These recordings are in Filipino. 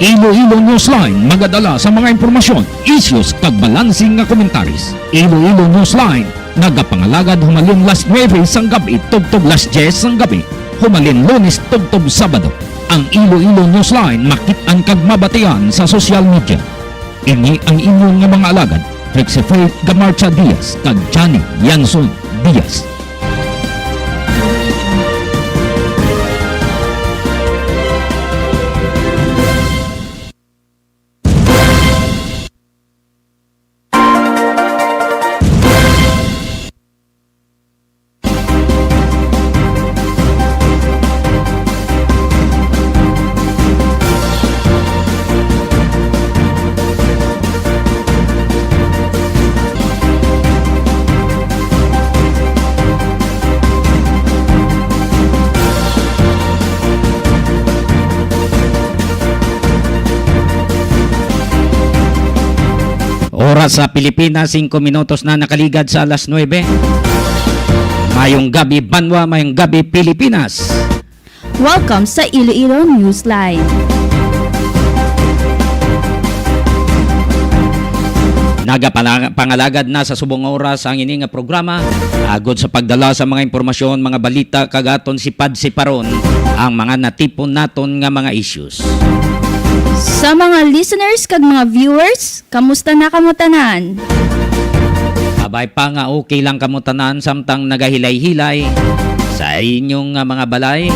Iloilo Newsline magadala sa mga impormasyon, issues kag balansing nga komentaris. Iloilo Newsline nagapangalagad humalin last 9 sang gabi tugtog last 10 sang gabi. Humalin Lunes tugtog Sabado. Ang Iloilo Newsline makit-an kag mabatian sa social media. Ini ang inyong nga mga alagad, Trixie Faith Gamarcha Diaz kag Johnny Yanson Diaz. Oras sa Pilipinas, 5 minutos na nakaligad sa alas 9. Mayong gabi Banwa, mayong gabi Pilipinas. Welcome sa Iloilo Newsline. Nagapangalagad na sa subong oras ang ini nga programa agod sa pagdala sa mga impormasyon, mga balita kagaton sipad-siparon ang mga natipon naton nga mga issues. Sa mga listeners kag mga viewers, kamusta na kamutanan? Abay pa nga okay lang kamutanan samtang nagahilay-hilay sa inyong mga balay,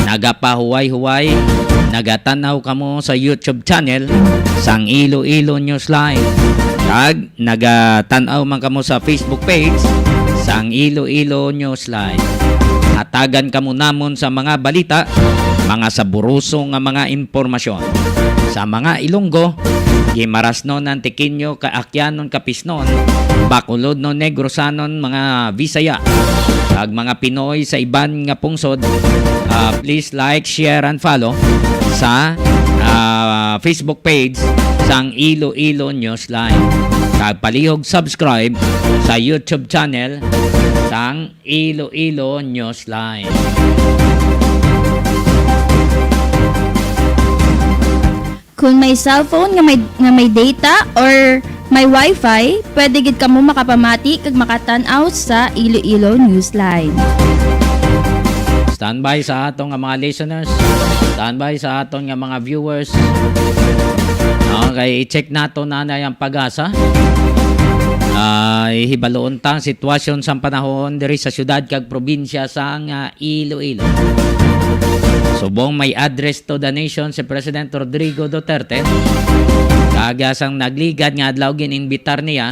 nagapahuway-huway, nagatanaw kamo sa YouTube channel sang Iloilo Newsline. Kag nagatanaw man kamo sa Facebook page sang Iloilo Newsline. Hatagan kamo namon sa mga balita, mga saburusong nga mga impormasyon. Sa mga Ilonggo, Gimarasnon, Antiquinho, Kaakyanon, Kapisnon, Bacolod, no Negrosanon, mga Visaya, ag mga Pinoy sa iban nga pungsod. Please like, share, and follow sa Facebook page sang Iloilo Newsline. Kag palihog subscribe sa YouTube channel sang Iloilo Newsline. Kung may cellphone nga may data or may wifi, pwede gid kamo makapamati kag makatan-aw sa Iloilo Newsline. Standby sa atong nga mga listeners, standby sa atong nga mga viewers. Okay, i-check nato na yung pag-asa. Hibaloon tang sitwasyon sa panahon diri sa syudad kag probinsya sang Iloilo. Subong may address to the nation si President Rodrigo Duterte. Kagasang nagligad nga adlaw gininbitar niya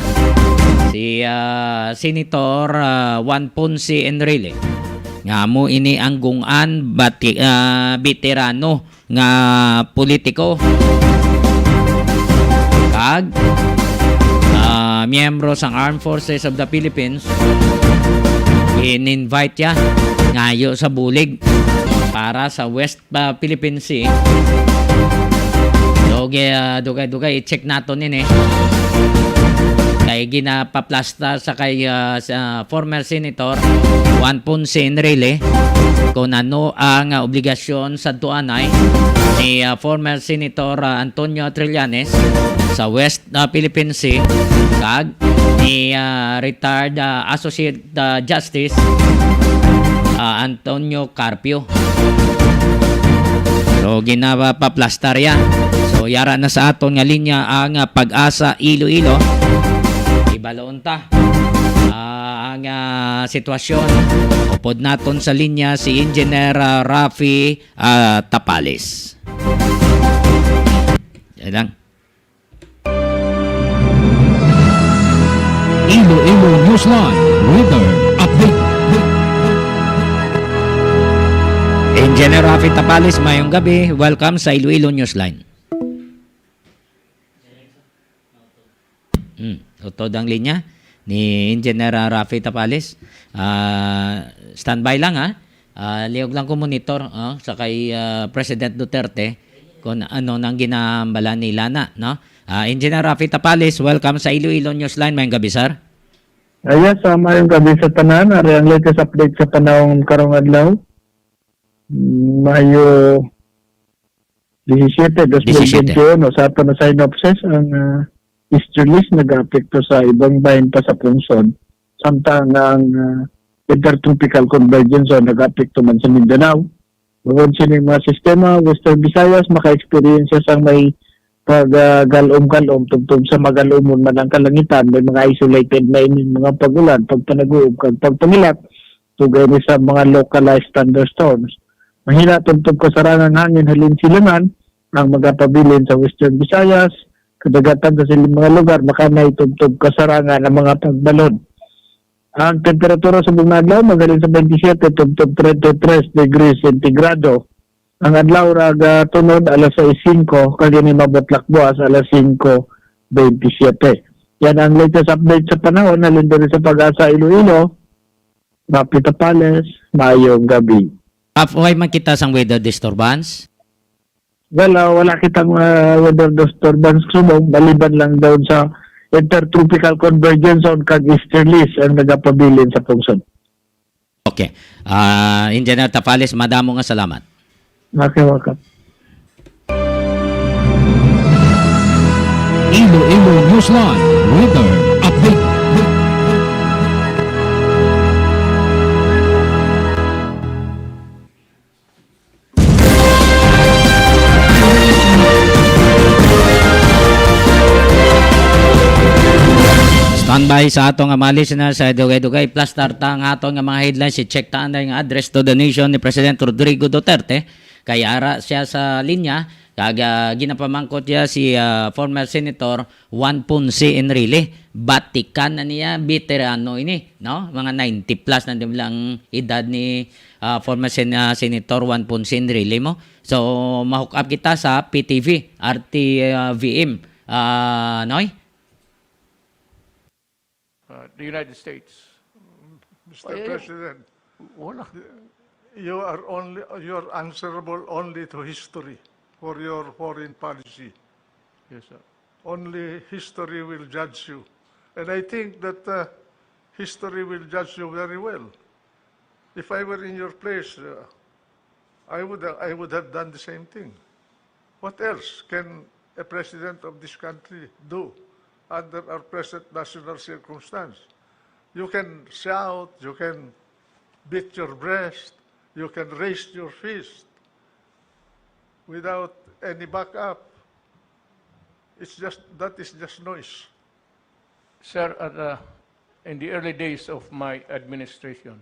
si Senator Juan Ponce Enrile. Nga mo ini ang gungan veterano nga politiko. Kag miyembro sang Armed Forces of the Philippines in-invite ya ngayo sa bulig para sa West Philippine Sea. Dugay i-check nato nini. Kay ginapaplasta sa kay former Senator Juan Ponce Enrile kung ano ang obligasyon sa tuanay ni former Senator Antonio Trillanes sa West Philippine Sea kag ni retired Associate Justice Antonio Carpio. So ginapaplastar ya. So yara na sa aton nga linya ang Pag-asa Iloilo. Ibaloon ta ang sitwasyon. Upod naton sa linya si Engineer Rafi Tapales. Yan lang. Iloilo Newsline Weather Update. Engineer Rafi Tapales, mayong gabi. Welcome sa Iloilo Newsline. Utod ang linya ni Engineer Rafi Tapales. Standby lang ha. Liyog lang ko monitor sa kay President Duterte kung ano nang ginambala ni Lana, no? Engineer Rafi Tapales, welcome sa Iloilo Newsline. Mayong gabi, sir. Yes, mayong gabi sa tanan. Ari ang latest update sa panahon karong adlaw. Mayo 17, 2021, sa ato na synopsis, ang easterlies nag-apekto sa ibang bayan pa sa Pungsod. Samtang ang intertropical convergence zone nag-apekto man sa Mindanao. Bukod sining mga sistema, Western Visayas, maka-experience sa may pag-galom-galom, tugtog sa magalumon man ang kalangitan, may mga isolated na mga pagulan, pagpanaguog, pagpangilat, tugay ni sa mga localized thunderstorms. Mahina tugtog kasarangan hangin halin silangan ang magapabilin sa Western Visayas, kadagatan sa silang mga lugar, makanay tugtog kasarangan ng mga pagbalon. Ang temperatura sa buong adlaw magaling sa 27 tugtog 33 degrees centigrado. Ang adlaw raga tunod alas 6:05 kag ni mabotlak buwas alas 5:27. Yan ang latest update sa panahon na diri sa Pag-asa Iloilo. Mapita Pales, mayong gabi. Halfway man kita sang weather disturbance. Well, wala kitang weather disturbance subong, baliban lang daw sa intertropical convergence zone kag easterlies ang nagapabilin sa Pungsod. Okay. Engineer Tapales, madamo nga salamat. Welcome. Iloilo Newsline Weather Update. Standby sa atong nga mga listeners sa Dugay-Dugay plus tarta ang atong nga mga headlines si check taan nga address to the nation ni President Rodrigo Duterte kay ara siya sa linya kag ginapamangkot niya si former Senator Juan Ponce Enrile. Batikan na niya veterano ini, no? Mga 90 plus na lang edad ni former Senator Juan Ponce Enrile mo. So ma-hook up kita sa PTV RTVM Noy. The United States. Mr. President, you are answerable only to history for your foreign policy. Yes, sir. Only history will judge you. And I think that history will judge you very well. If I were in your place, I would have done the same thing. What else can a president of this country do under our present national circumstance? You can shout, you can beat your breast, you can raise your fist without any backup. That is just noise. Sir, in the early days of my administration,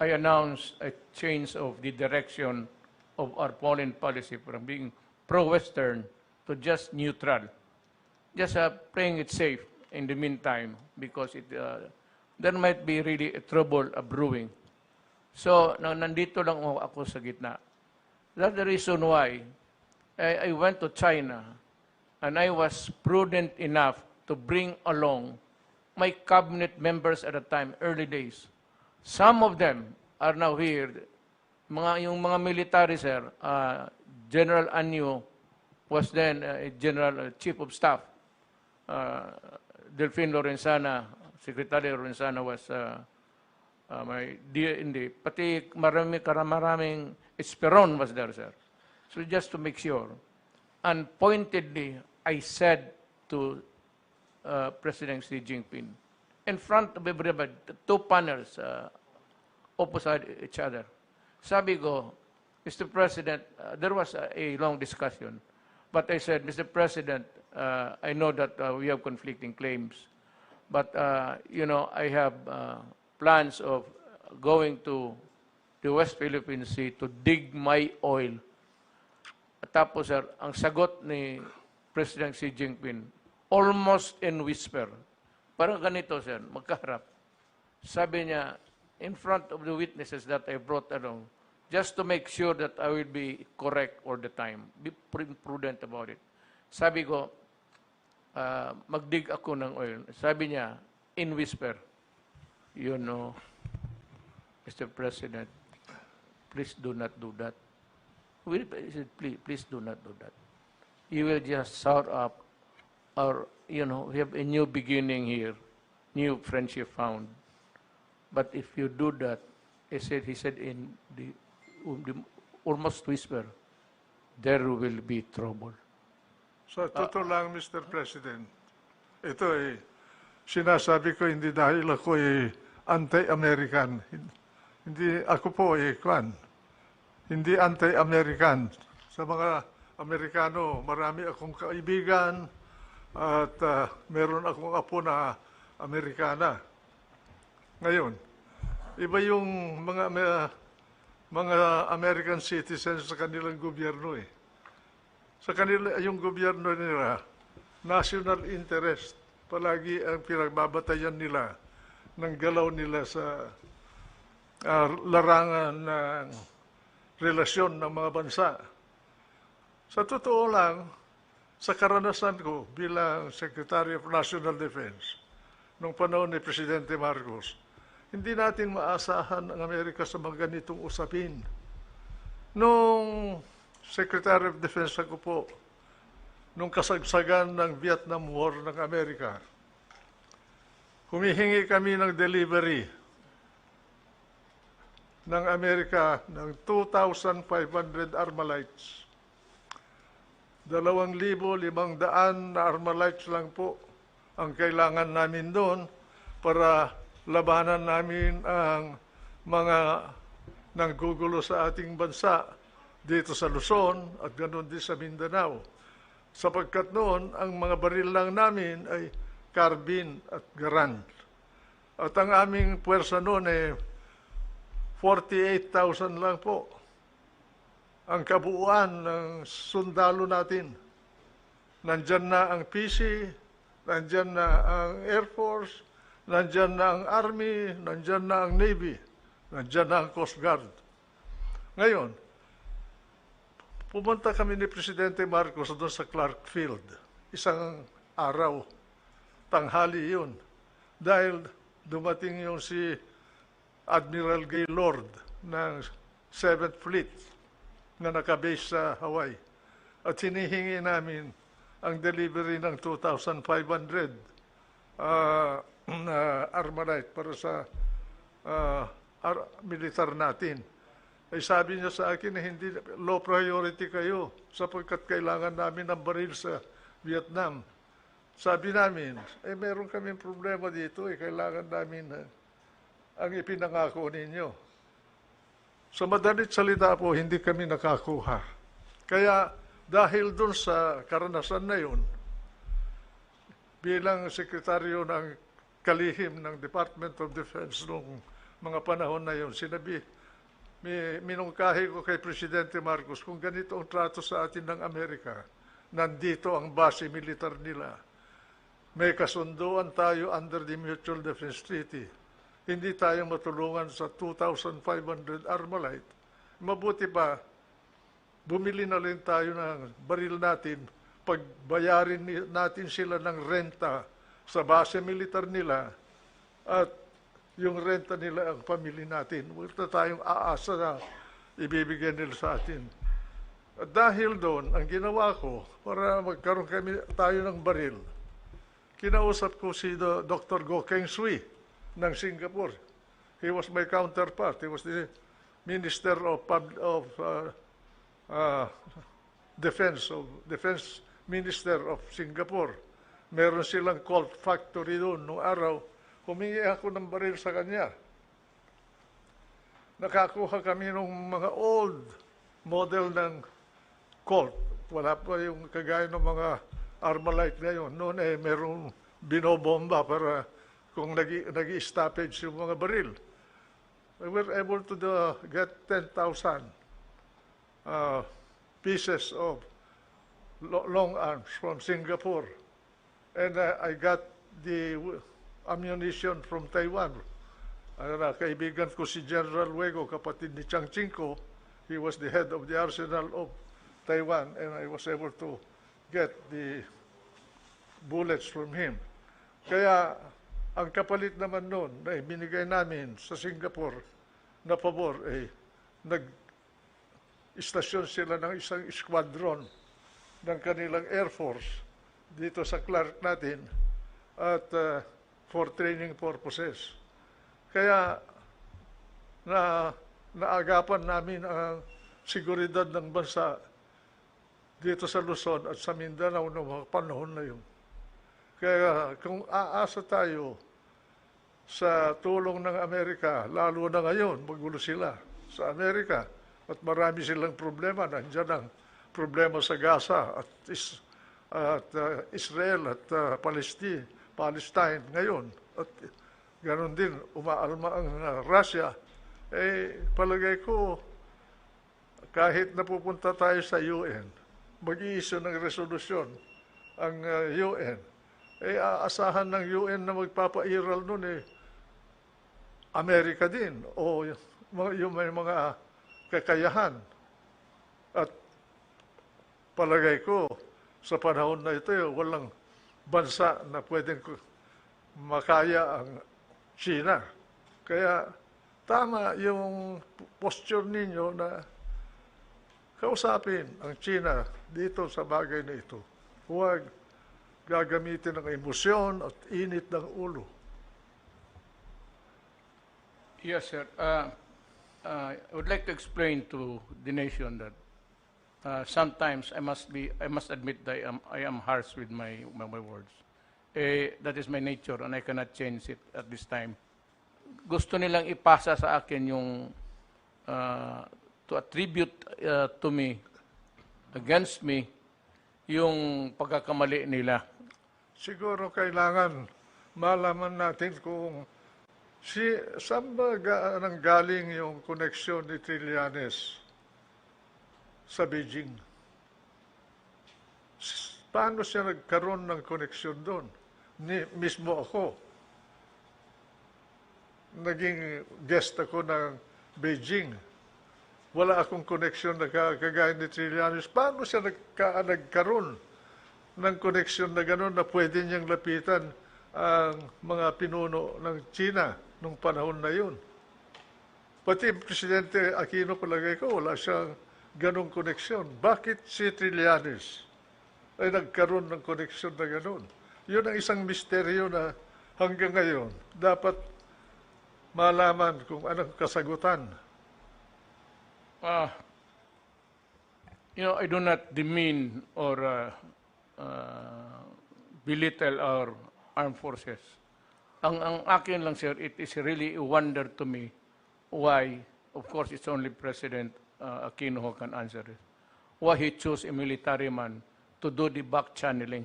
I announced a change of the direction of our foreign policy from being pro-Western to just neutral. Just playing it safe in the meantime because there might be really a trouble brewing. So, nandito lang ako sa gitna. That's the reason why I went to China and I was prudent enough to bring along my cabinet members at the time, early days. Some of them are now here. Yung mga military, sir, General Anyo was then General Chief of Staff. Delphine Lorenzana, Secretary Lorenzana was my DND. Pati maraming Esperon was there, sir. So just to make sure. And pointedly, I said to President Xi Jinping, in front of everybody, two panels opposite each other. Sabi ko, Mr. President, there was a long discussion. But I said, Mr. President, I know that we have conflicting claims. But, I have plans of going to the West Philippine Sea to dig my oil. At tapos, sir, ang sagot ni President Xi Jinping, almost in whisper. Parang ganito, sir, magkaharap. Sabi niya, in front of the witnesses that I brought along, just to make sure that I will be correct all the time. Be prudent about it. Sabi ko, magdig ako ng oil. Sabi niya, in whisper, Mr. President, please do not do that. Please do not do that. You will just sour up we have a new beginning here, new friendship found. But if you do that, he said in the almost whisper, there will be trouble. Sa totoo lang, Mr. President, ito sinasabi ko hindi dahil ako anti-American. Hindi ako po hindi anti-American. Sa mga Amerikano, marami akong kaibigan at meron akong apo na Amerikana. Ngayon, iba yung mga American citizens sa kanilang gobyerno Sa kanila, yung gobyerno nila, national interest, palagi ang pinagbabatayan nila ng galaw nila sa larangan ng relasyon ng mga bansa. Sa totoo lang, sa karanasan ko bilang Secretary of National Defense, nung panahon ni Presidente Marcos, hindi natin maasahan ang Amerika sa mga ganitong usapin. Nung Secretary of Defense ako po, nung kasagsagan ng Vietnam War ng Amerika, humihingi kami ng delivery ng Amerika ng 2,500 Armalites. 2,500 na Armalites lang po ang kailangan namin doon para labanan namin ang mga nanggugulo sa ating bansa dito sa Luzon at ganoon din sa Mindanao. Sapagkat noon, ang mga baril lang namin ay carbine at garand. At ang aming puwersa noon 48,000 lang po ang kabuuan ng sundalo natin. Nandyan na ang PC, nandyan na ang Air Force, nandyan na ang Army, nandyan na ang Navy, nandyan na ang Coast Guard. Ngayon, pumunta kami ni Presidente Marcos doon sa Clark Field. Isang araw, tanghali yun. Dahil dumating yung si Admiral Gaylord ng 7th Fleet na nakabase sa Hawaii. At hinihingi namin ang delivery ng 2,500 na Armalite para sa militar natin. Ay sabi niya sa akin na hindi low priority kayo sapagkat kailangan namin ng baril sa Vietnam. Sabi namin, meron kaming problema dito, kailangan namin ang ipinangako ninyo. Sa madalit salita po, hindi kami nakakuha. Kaya dahil dun sa karanasan na yun, bilang sekretaryo ng kalihim ng Department of Defense noong mga panahon na yun, minungkahi ko kay Presidente Marcos kung ganito ang trato sa atin ng Amerika, nandito ang base militar nila. May kasunduan tayo under the Mutual Defense Treaty. Hindi tayo matulungan sa 2,500 Armalite. Mabuti pa, bumili na rin tayo ng baril natin, pagbayarin natin sila ng renta sa base militar nila at yung renta nila ang pamili natin. Huwag na tayong aasa na ibibigay nila sa atin. At dahil doon, ang ginawa ko, para magkaroon tayo ng baril, kinausap ko si Dr. Goh Keng Swee ng Singapore. He was my counterpart. He was the Minister of Defense Minister of Singapore. Meron silang Colt factory doon noong araw. Humingi ako ng baril sa kanya. Nakakuha kami ng mga old model ng Colt. Wala pa yung kagaya ng mga Armalite ngayon. Noon merong binobomba para kung nag-stoppage yung mga baril. We were able to get 10,000 pieces of long arms from Singapore. And I got the ammunition from Taiwan. Kaibigan ko si General Wego, kapatid ni Chiang Ching-ko. He was the head of the arsenal of Taiwan, and I was able to get the bullets from him. Kaya, ang kapalit naman noon na binigay namin sa Singapore na pabor, nag-istasyon sila ng isang squadron ng kanilang Air Force dito sa Clark natin at for training purposes. Kaya naagapan namin ang seguridad ng bansa dito sa Luzon at sa Mindanao noong mga panahon na yun. Kaya kung aasa tayo sa tulong ng Amerika, lalo na ngayon, magulo sila sa Amerika at marami silang problema. Nandiyan ang problema sa Gaza at Israel at Palestine ngayon. At ganoon din, umaalma ang Russia. Palagay ko, kahit napupunta tayo sa UN, mag-i-issue ng resolusyon ang UN, aasahan ng UN na magpapairal nun Amerika din o yung may mga kakayahan. At palagay ko, sa panahon na ito, walang bansa na pwedeng makaya ang China. Kaya tama yung posture ninyo na kausapin ang China dito sa bagay na ito. Huwag gagamitin ng emosyon at init ng ulo. Yes, sir. I would like to explain to the nation that sometimes I must admit that I am harsh with my words. That is my nature and I cannot change it at this time. Gusto nilang ipasa sa akin yung to attribute to me, against me, yung pagkakamali nila. Siguro kailangan malaman natin kung saan ba nanggaling yung koneksyon ni Trillanes sa Beijing. Paano siya nagkaroon ng koneksyon doon? Mismo ako. Naging guest ako ng Beijing. Wala akong koneksyon na kagaya ni Trillanes. Paano siya nagkaroon ng koneksyon na gano'n na pwede niyang lapitan ang mga pinuno ng China nung panahon na yun? Pati Presidente Aquino, palagay ko, wala siyang ganong koneksyon. Bakit si Trillanes ay nagkaroon ng koneksyon na gano'n? Yun ang isang misteryo na hanggang ngayon dapat malaman kung anong kasagutan. I do not demean or belittle our armed forces. Ang akin lang, sir, it is really a wonder to me why, of course, it's only President Aquino who can answer it, why he chose a military man to do the back channeling.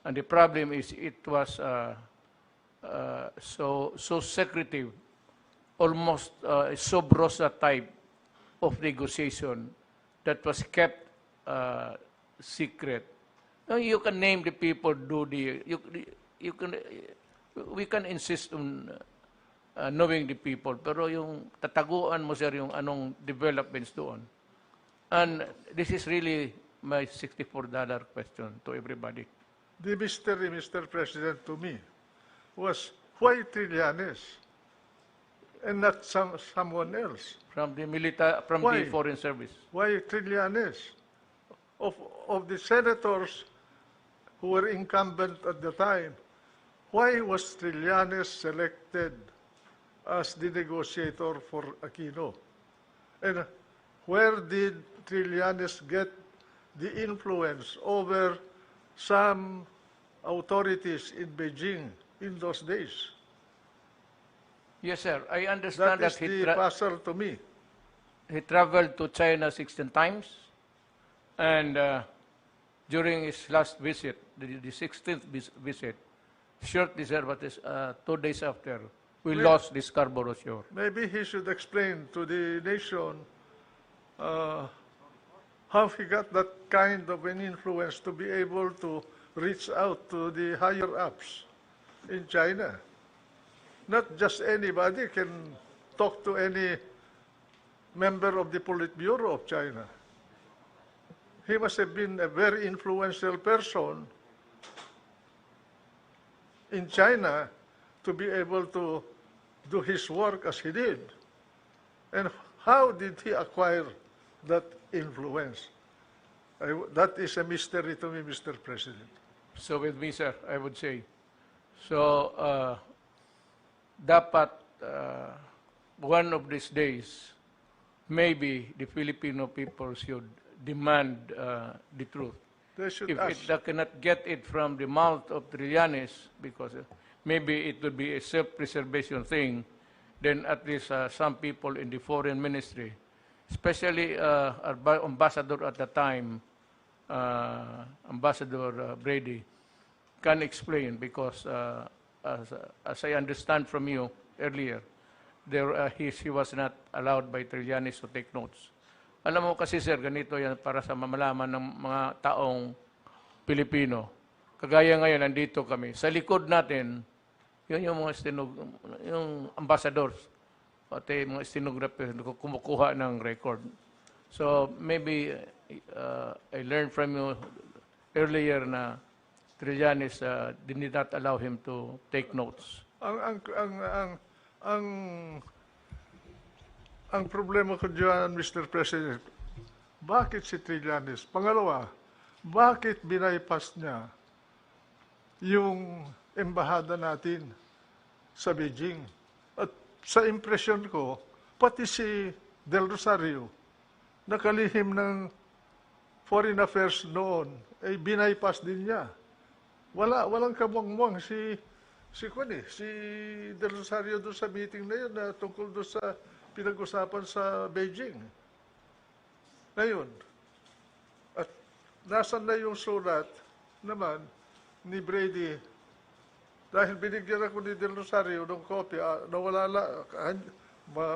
And the problem is it was so secretive, almost sub rosa type of negotiation that was kept secret. Now, you can name the people, we can insist on knowing the people, pero yung tataguan mo, sir, yung anong developments doon. And this is really my $64 question to everybody. The mystery, Mr. President, to me, was why Trillanes and not someone else? From the Why? Foreign Service. Why Trillanes? Of the senators who were incumbent at the time, why was Trillanes selected as the negotiator for Aquino? And where did Trillanes get the influence over some authorities in Beijing in those days? Yes, sir. I understand That is the puzzle to me. he traveled to China 16 times, and during his last visit, the 16th visit, shortly, sir, but 2 days after, we lost the Scarborough Shoal. Maybe he should explain to the nation how he got that kind of an influence to be able to reach out to the higher-ups in China. Not just anybody can talk to any member of the Politburo of China. He must have been a very influential person in China to be able to do his work as he did. And how did he acquire that influence? That is a mystery to me, Mr. President. So with me, sir, I would say, so dapat one of these days, maybe the Filipino people should demand the truth. They should If ask. it cannot get it from the mouth of Trillanes, because maybe it would be a self-preservation thing, then at least some people in the foreign ministry, especially our ambassador at the time, Ambassador Brady, can explain, because as I understand from you earlier, he was not allowed by Trillanes to take notes. Alam mo kasi sir, ganito yan para sa mamalaman ng mga taong Pilipino. Kagaya ngayon, nandito kami. Sa likod natin, yun yung mga yung ambassadors, pati mga stenographers kumukuha ng record. So maybe I learned from you earlier na Trillanes did not allow him to take notes. Ang problema ko diyan, Mr. President, bakit si Trillanes? Pangalawa, bakit binaypas niya yung embahada natin sa Beijing? At sa impresyon ko, pati si Del Rosario, nakalihim ng Foreign Affairs noon, ay binaypas din niya. Walang kamuang-muang si Del Rosario doon sa meeting na yun na tungkol doon sa pinag-usapan sa Beijing. Ngayon, at nasan na yung sulat naman ni Brady, dahil binigyan ako ni Del Rosario ng kopya, nawala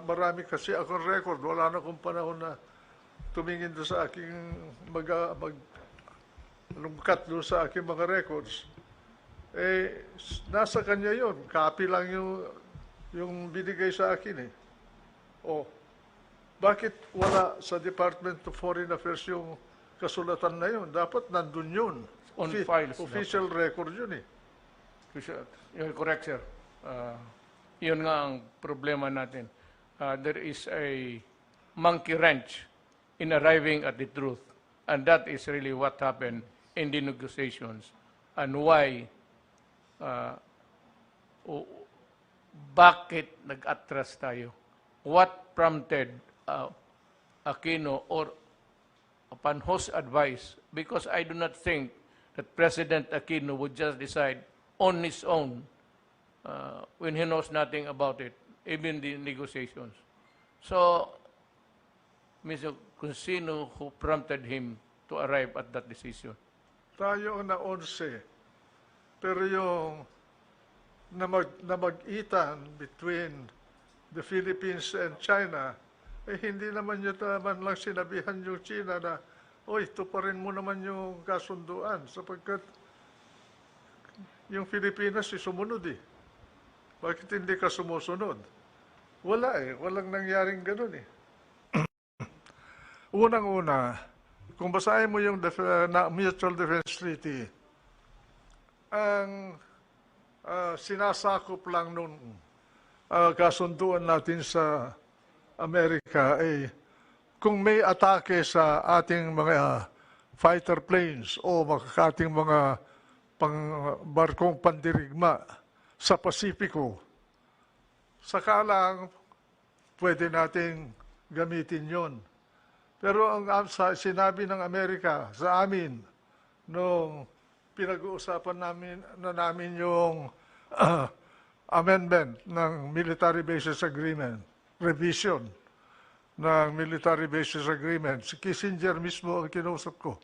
marami kasi akong record, wala na akong panahon na tumingin doon sa aking lumkat doon sa aking mga records. Nasa kanya yon, copy lang yung binigay sa akin eh. Bakit wala sa Department of Foreign Affairs yung kasulatan na yun? Dapat nandun yun. On files. Official record yun eh. You're correct, sir. Yun nga ang problema natin. There is a monkey wrench in arriving at the truth. And that is really what happened in the negotiations. And why, bakit nag-atras tayo? What prompted Aquino, or upon whose advice? Because I do not think that President Aquino would just decide on his own when he knows nothing about it, even the negotiations. So, Mr. Consino, who prompted him to arrive at that decision? Tayo ang na-11. Pero yung na mag-itan between the Philippines and China, hindi naman niya naman lang sinabihan yung China na, oy, tuparin mo naman yung kasunduan, sapagkat yung Pilipinas sumunod eh. Bakit hindi ka sumusunod? Wala eh, walang nangyaring ganun eh. Unang-una, kung basahin mo yung Mutual Defense Treaty, ang sinasakop lang nung kasunduan natin sa Amerika ay kung may atake sa ating mga fighter planes o ating mga barkong pandirigma sa Pasipiko, saka lang pwede nating gamitin yon. Pero ang sinabi ng Amerika sa amin nung pinag-uusapan namin yung amendment ng Military Bases Agreement, revision ng Military Bases Agreement. Si Kissinger mismo ang kinausap ko.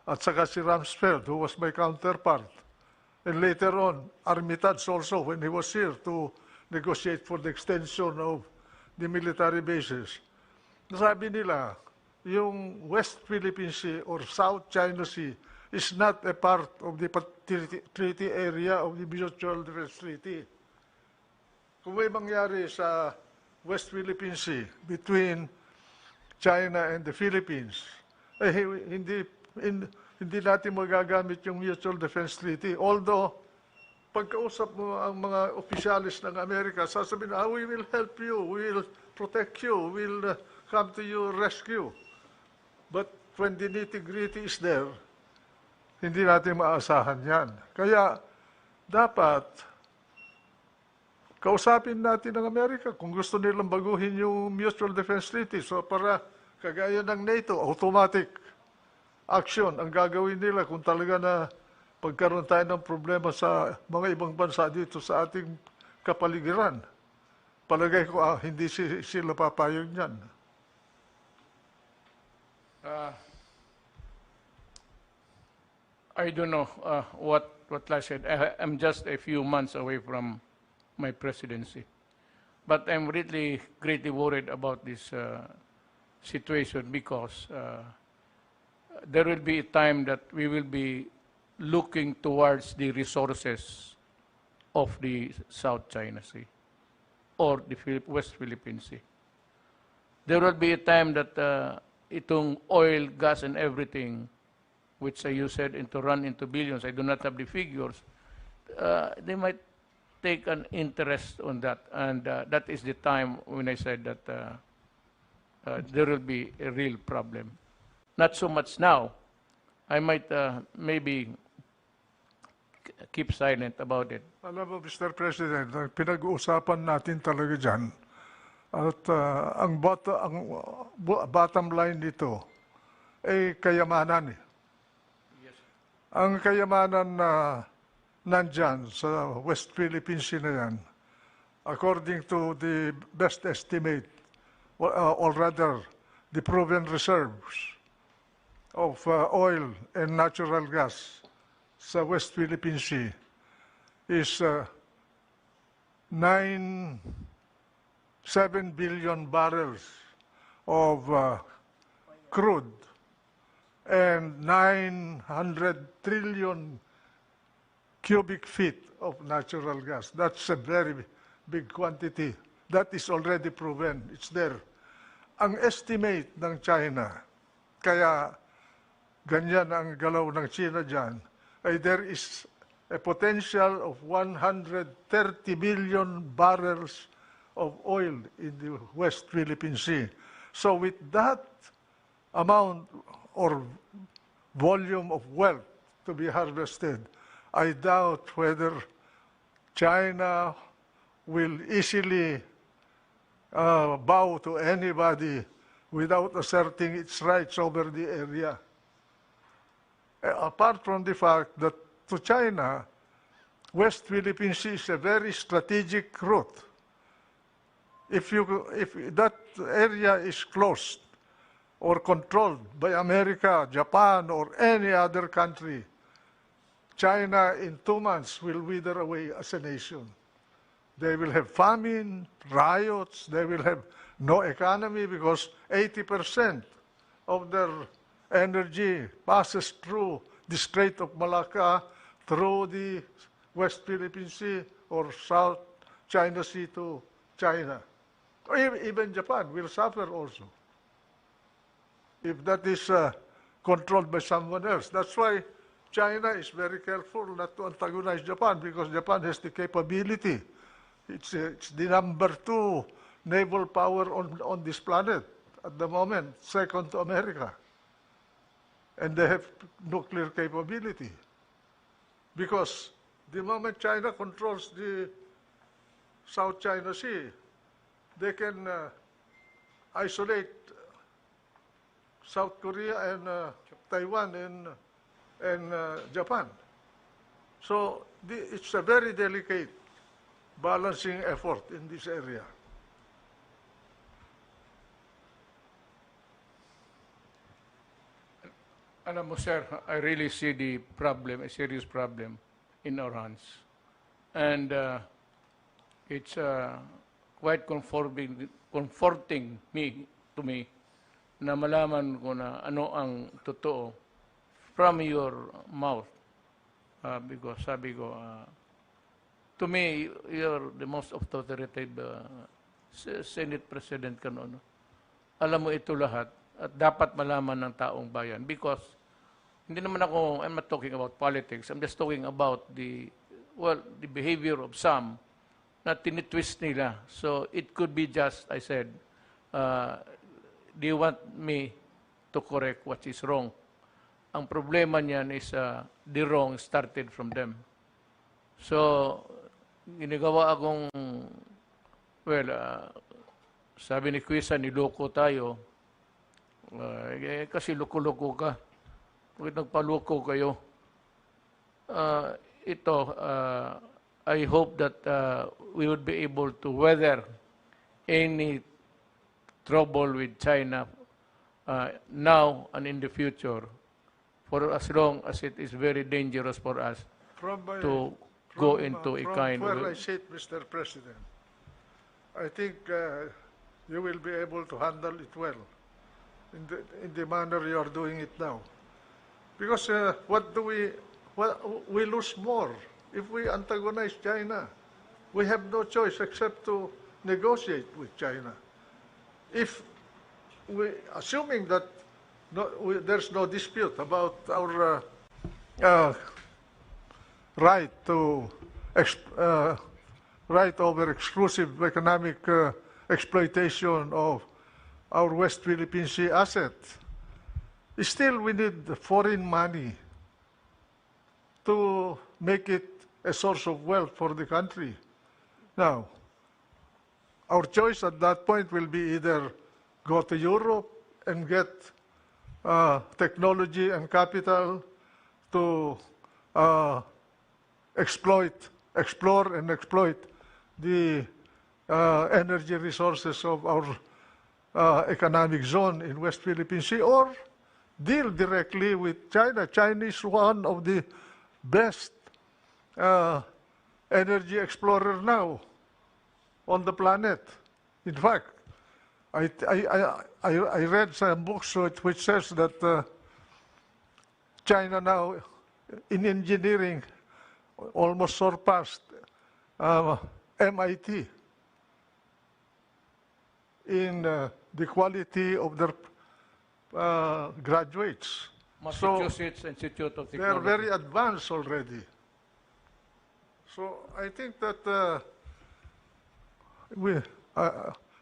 At saka si Rumsfeld, who was my counterpart. And later on, Armitage also, when he was here to negotiate for the extension of the military bases. Sabi nila, yung West Philippine Sea or South China Sea is not a part of the treaty area of the Mutual Defense Treaty. Kung may mangyari sa West Philippine Sea between China and the Philippines, hindi natin magagamit yung Mutual Defense Treaty. Although, pagkausap mo ang mga opisyalis ng Amerika, sasabihin, we will help you, we will protect you, we will come to your rescue. But when the nitty-gritty is there, hindi natin maasahan yan. Kaya, dapat, kausapin natin ng Amerika kung gusto nilang baguhin yung Mutual Defense Treaty. So, para kagaya ng NATO, automatic action ang gagawin nila kung talaga na pagkaroon tayo ng problema sa mga ibang bansa dito sa ating kapaligiran. Palagay ko hindi sila papayag niyan. I don't know what I said. I'm just a few months away from my presidency. But I'm really greatly worried about this situation because there will be a time that we will be looking towards the resources of the South China Sea or the West Philippine Sea. There will be a time that itong oil, gas, and everything, which you said run into billions, I do not have the figures, they might take an interest on that. And that is the time when I said that there will be a real problem. Not so much now. I might maybe keep silent about it. Alam mo, Mr. President, pinag-uusapan natin talaga dyan. At ang bottom line nito ay kayamanan. Ang kayamanan na nandyan sa West Philippine Sea na yan, according to the best estimate, or rather, the proven reserves of oil and natural gas sa West Philippine Sea is 7 billion barrels of crude and 900 trillion cubic feet of natural gas. That's a very big quantity. That is already proven. It's there. Ang estimate ng China, kaya ganyan ang galaw ng China dyan, ay there is a potential of 130 billion barrels of oil in the West Philippine Sea. So with that amount or volume of wealth to be harvested, I doubt whether China will easily bow to anybody without asserting its rights over the area. Apart from the fact that to China, West Philippine Sea is a very strategic route. If that area is closed or controlled by America, Japan, or any other country, China in 2 months will wither away as a nation. They will have famine, riots, they will have no economy because 80% of their energy passes through the Strait of Malacca, through the West Philippine Sea or South China Sea to China. Or even Japan will suffer also if that is controlled by someone else. That's why China is very careful not to antagonize Japan because Japan has the capability. It's the #2 naval power on this planet at the moment, second to America. And they have nuclear capability. Because the moment China controls the South China Sea, they can isolate South Korea and Taiwan and Japan. So it's a very delicate balancing effort in this area. Alam mo, sir, I really see the problem, a serious problem in our hands. And it's quite comforting to me na malaman ko na ano ang totoo from your mouth. Because sabi ko, to me, you're the most authoritative Senate President ka noon. Alam mo ito lahat at dapat malaman ng taong bayan because hindi naman ako, I'm not talking about politics, I'm just talking about the behavior of some na tinitwist nila. So it could be just, I said, they want me to correct what is wrong. Ang problema niyan is the wrong started from them. So, ginagawa akong, sabi ni Quisa, niloko tayo. Kasi loko-loko ka. nagpaluko kayo. I hope that we would be able to weather any trouble with China now and in the future, for as long as it is very dangerous for us to go into a kind From of... where I sit, Mr. President, I think you will be able to handle it well in the manner you are doing it now. Because we lose more if we antagonize China. We have no choice except to negotiate with China. If assuming that there's no dispute about our right over exclusive economic exploitation of our West Philippine Sea asset, still we need foreign money to make it a source of wealth for the country. Now, our choice at that point will be either go to Europe and get technology and capital to explore and exploit the energy resources of our economic zone in West Philippine Sea, or deal directly with China. China is one of the best energy explorer now on the planet. In fact, I read some books which says that China now in engineering almost surpassed MIT in the quality of their graduates. Massachusetts Institute of They are Technology. very advanced already. So I think that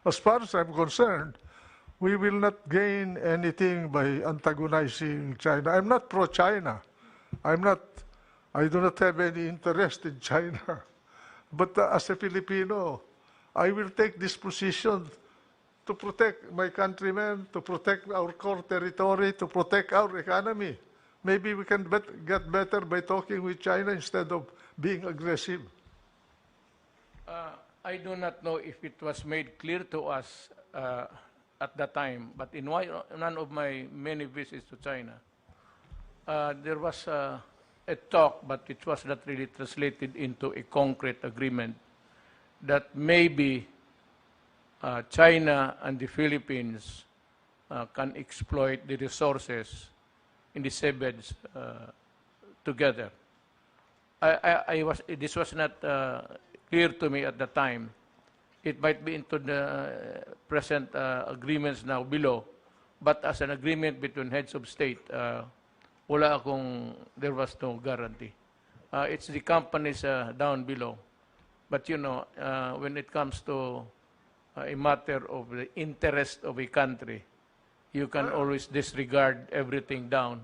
as far as I'm concerned, we will not gain anything by antagonizing China. I'm not pro-China. I do not have any interest in China. But as a Filipino, I will take this position to protect my countrymen, to protect our core territory, to protect our economy. Maybe we can get better by talking with China instead of being aggressive. I do not know if it was made clear to us at that time, but in none of my many visits to China, there was a talk, but it was not really translated into a concrete agreement that maybe China and the Philippines can exploit the resources in the seabeds together. This was not clear to me at the time. It might be into the present agreements now below, but as an agreement between heads of state, there was no guarantee. It's the companies down below. But when it comes to a matter of the interest of a country, you can always disregard everything down,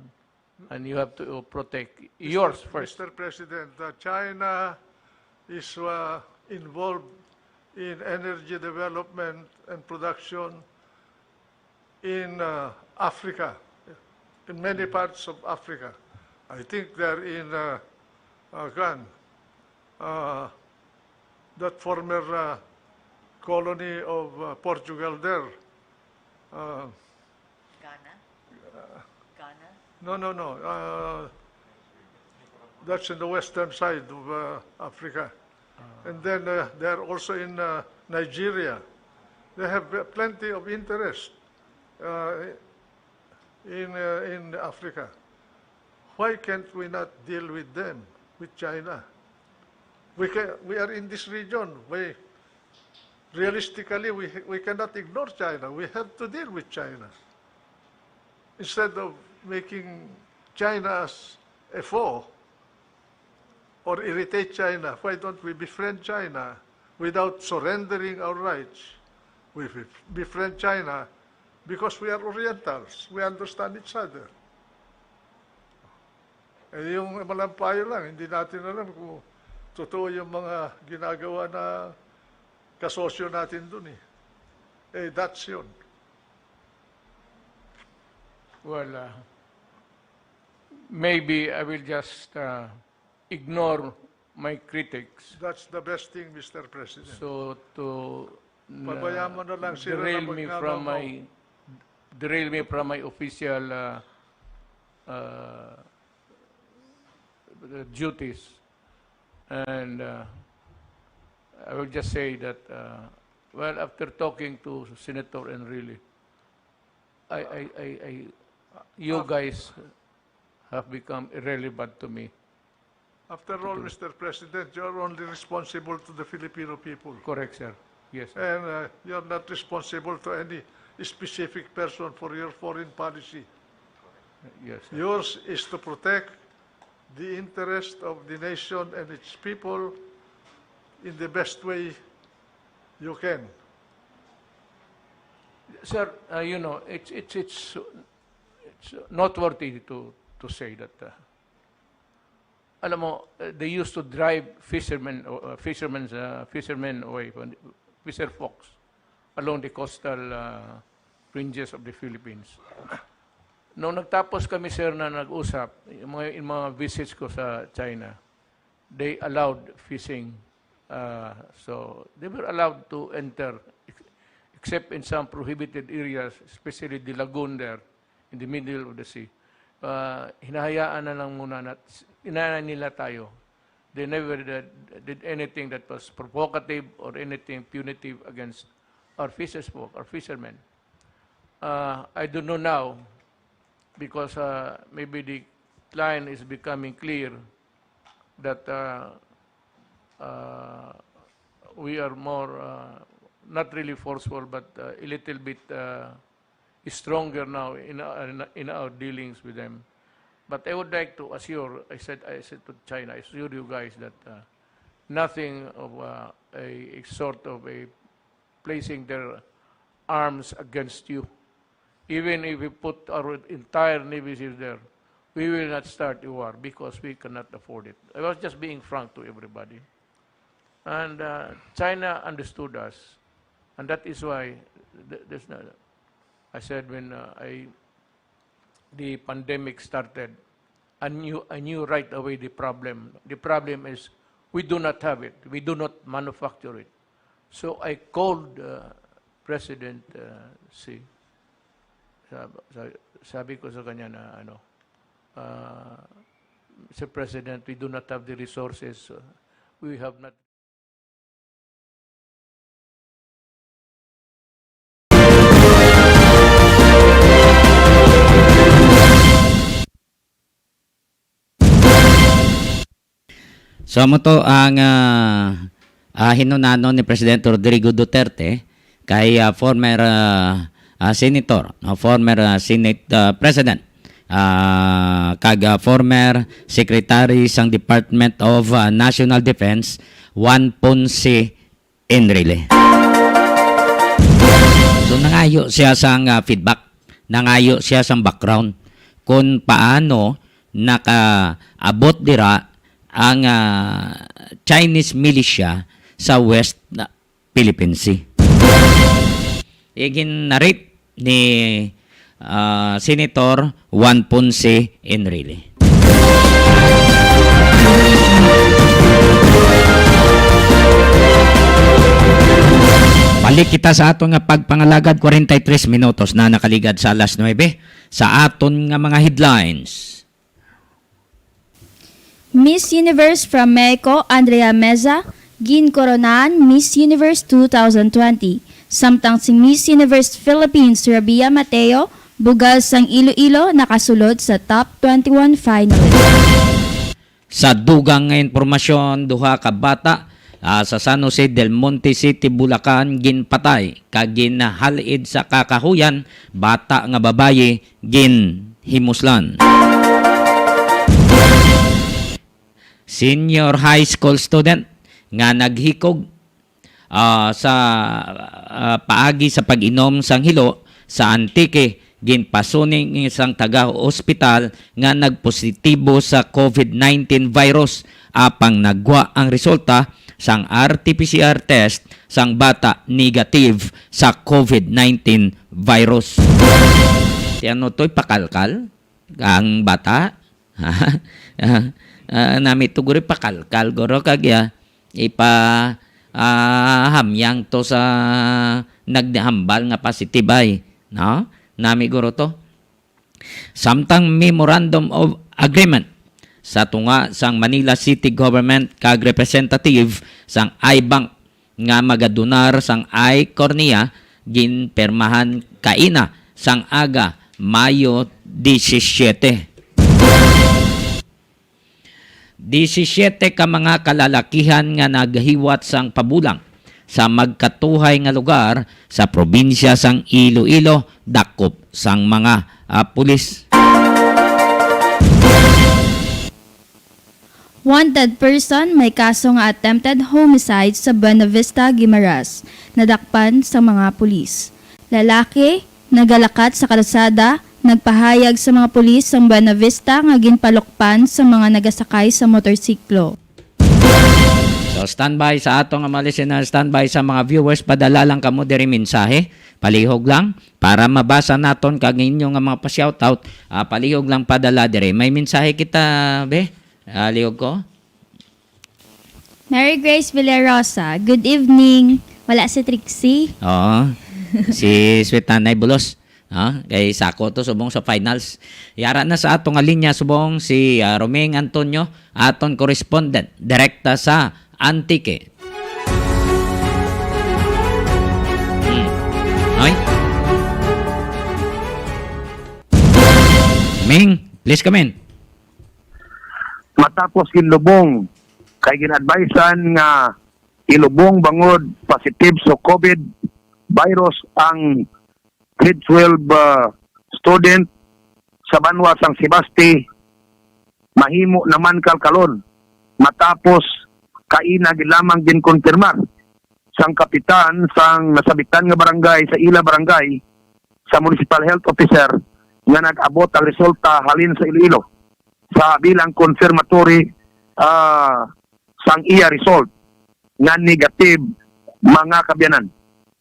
and you have to protect yours first. Mr. President, China is involved in energy development and production in Africa, in many parts of Africa. I think they're in that former colony of Portugal there. No. That's in the western side of Africa. And then they're also in Nigeria. They have plenty of interest in Africa. Why can't we not deal with them, with China? We are in this region. Realistically, we cannot ignore China. We have to deal with China. Instead of making China as a foe or irritate China, why don't we befriend China without surrendering our rights? We befriend China because we are Orientals. We understand each other. Eh, yung malampayo lang, hindi natin alam kung totoo yung mga ginagawa na kasosyo natin dun eh. Eh, that's yun. Well, maybe I will just ignore my critics. That's the best thing, Mr. President. So to Pabayaan mo na lang sila derail na me magnanakaw. from my official duties, and I will just say that well, after talking to Senator Enrile, you guys have become irrelevant to me. After all, Mr. President, you're only responsible to the Filipino people. Correct, sir. Yes, sir. And you're not responsible to any specific person for your foreign policy. Yes, sir. Yours is to protect the interest of the nation and its people in the best way you can. Sir, you know, it's noteworthy to say that alam mo, they used to drive fishermen away, fisher folks along the coastal fringes of the Philippines. Nung nagtapos kami, sir, na nag-usap, yung mga visits ko sa China, they allowed fishing. So they were allowed to enter, except in some prohibited areas, especially the lagoon there, in the middle of the sea. Hinahayaan na lang muna na inaanan nila tayo. They never did anything that was provocative or anything punitive against our fisherfolk, our fishermen. I don't know now, because maybe the line is becoming clear that we are more, not really forceful, but a little bit stronger now in our dealings with them. But I would like to assure, I said to China, I assure you guys that nothing of a sort of a placing their arms against you. Even if we put our entire Navy SEALs there, we will not start a war because we cannot afford it. I was just being frank to everybody. And China understood us. And that is why there's no, I said when the pandemic started, I knew right away the problem. The problem is we do not have it. We do not manufacture it. So I called President Xi. Sabi ko sa kanya na Mr. President, we do not have the resources. We have not. So mo to ang hinunano ni Presidente Rodrigo Duterte kay former senator, former Senate President, kag former Secretary sang Department of National Defense, Juan Ponce Enrile. So nangayo siya sang feedback, nangayo siya sang background kung paano nakaabot dira ang Chinese militia sa West Philippine Sea. Igin narate ni Senator Juan Ponce Enrile. Balik kita sa aton nga pagpangalagad 43 minutos na nakaligad sa alas 9 sa aton nga mga headlines. Miss Universe from Mexico, Andrea Meza, ginkoronan Miss Universe 2020. Samtang si Miss Universe Philippines, Rabia Mateo, bugal sang Iloilo, nakasulod sa top 21 finalist. Sa dugang nga impormasyon, duha ka bata sa San Jose del Monte City, Bulacan, ginpatay kag ginhalid sa kakahuyan, bata nga babaye ginhimuslan. Senior high school student nga naghikog sa paagi sa pag-inom sang hilo sa Antique, ginpasuning isang taga-ospital nga nagpositibo sa COVID-19 virus, apang nagwa ang resulta sang RT-PCR test sang bata negative sa COVID-19 virus. Si ano to'y pakalkal ang bata Nami tuguri pa kalkal goro kagya ipa hamyang to sa naghambal nga pasitibay, no? Nami guro to. Samtang memorandum of agreement sa tunga sang Manila City Government kag representative sang iBank nga magadunar sang I-Cornea ginpermahan kaina sang aga Mayo 17. 17 ka mga kalalakihan nga naghiwat sang pabulang sa magkatuhay nga lugar sa probinsya sang Iloilo dakop sang mga pulis. Wanted person may kaso nga attempted homicide sa Buena Vista, Guimaras. Nadakpan sa mga pulis. Lalaki, nagalakat sa kalsada, nagpahayag sa mga pulis sa Buena Vista nga ginpalokpan sa mga nagasakay sa motorsiklo. So standby sa atong mga listener, standby sa mga viewers, padala lang kamo diri mensahe. Palihog lang para mabasa naton kag inyong mga pa-shoutout. Palihog lang padala diri. May mensahe kita, be? Lihog ko. Mary Grace Villarosa, good evening. Wala si Trixie. Oo. Si Sweet Nanay Bulos. Kay sako to subong sa finals. Yara na sa atong linya subong si Romeng Antonio, aton correspondent direkta sa Antique. Okay? Ming, please come in. Matapos kinlubong kay ginadvisean nga ilubong bangod positive sa COVID virus ang grade 12 student sa Banwa sang Sebasti, mahimo naman kalkalon matapos kaina gilamang din konfirmar sang kapitan sang nasabitan nga barangay sa Ila Barangay sa Municipal Health Officer nga nag-abot ang resulta halin sa Iloilo sa bilang confirmatory sang iya result nga negative mga kabyanan.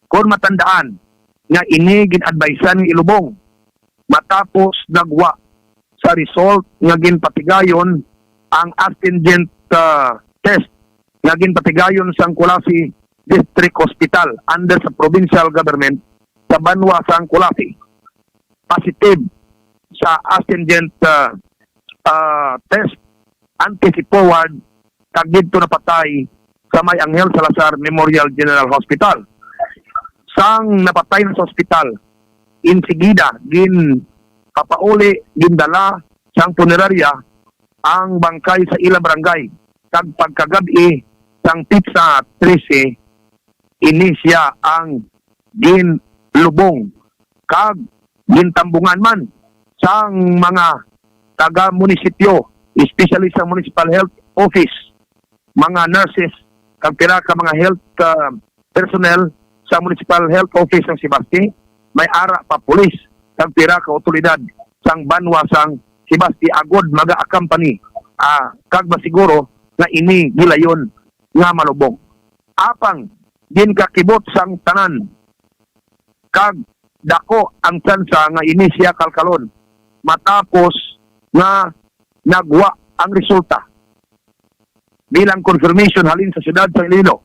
Kung matandaan nga ini gin-advisean ng ilubong matapos nagwa sa result nga ginpatigayon ang astringent test nga ginpatigayon sang Colasi District Hospital under sa provincial government sa Banwa sang Colasi. Positive sa astringent test anti-forward kag didto napatay sa may Angel Salazar Memorial General Hospital. Sang napatay na sa hospital, insigida gin kapauli gindala sang punerarya ang bangkay sa Ila Barangay kag pagkagabi sang pizza 13 inisya ang gin lubong kag gintambungan man sang mga taga-munisipyo, especially sa Municipal Health Office, mga nurses, kag pila ka mga health personnel sa Municipal Health Office ng Sebasti, may ara pa pulis, kag pila ka otoridad sang Banwa sang Sebasti agod maga-accompany kag masiguro nga ini gilayon nga malubong. Apang din kakibot sang tanan kag dako ang tsansa nga ini siya kalkalon matapos nga nagwa ang resulta bilang confirmation halin sa siyudad sa Iloilo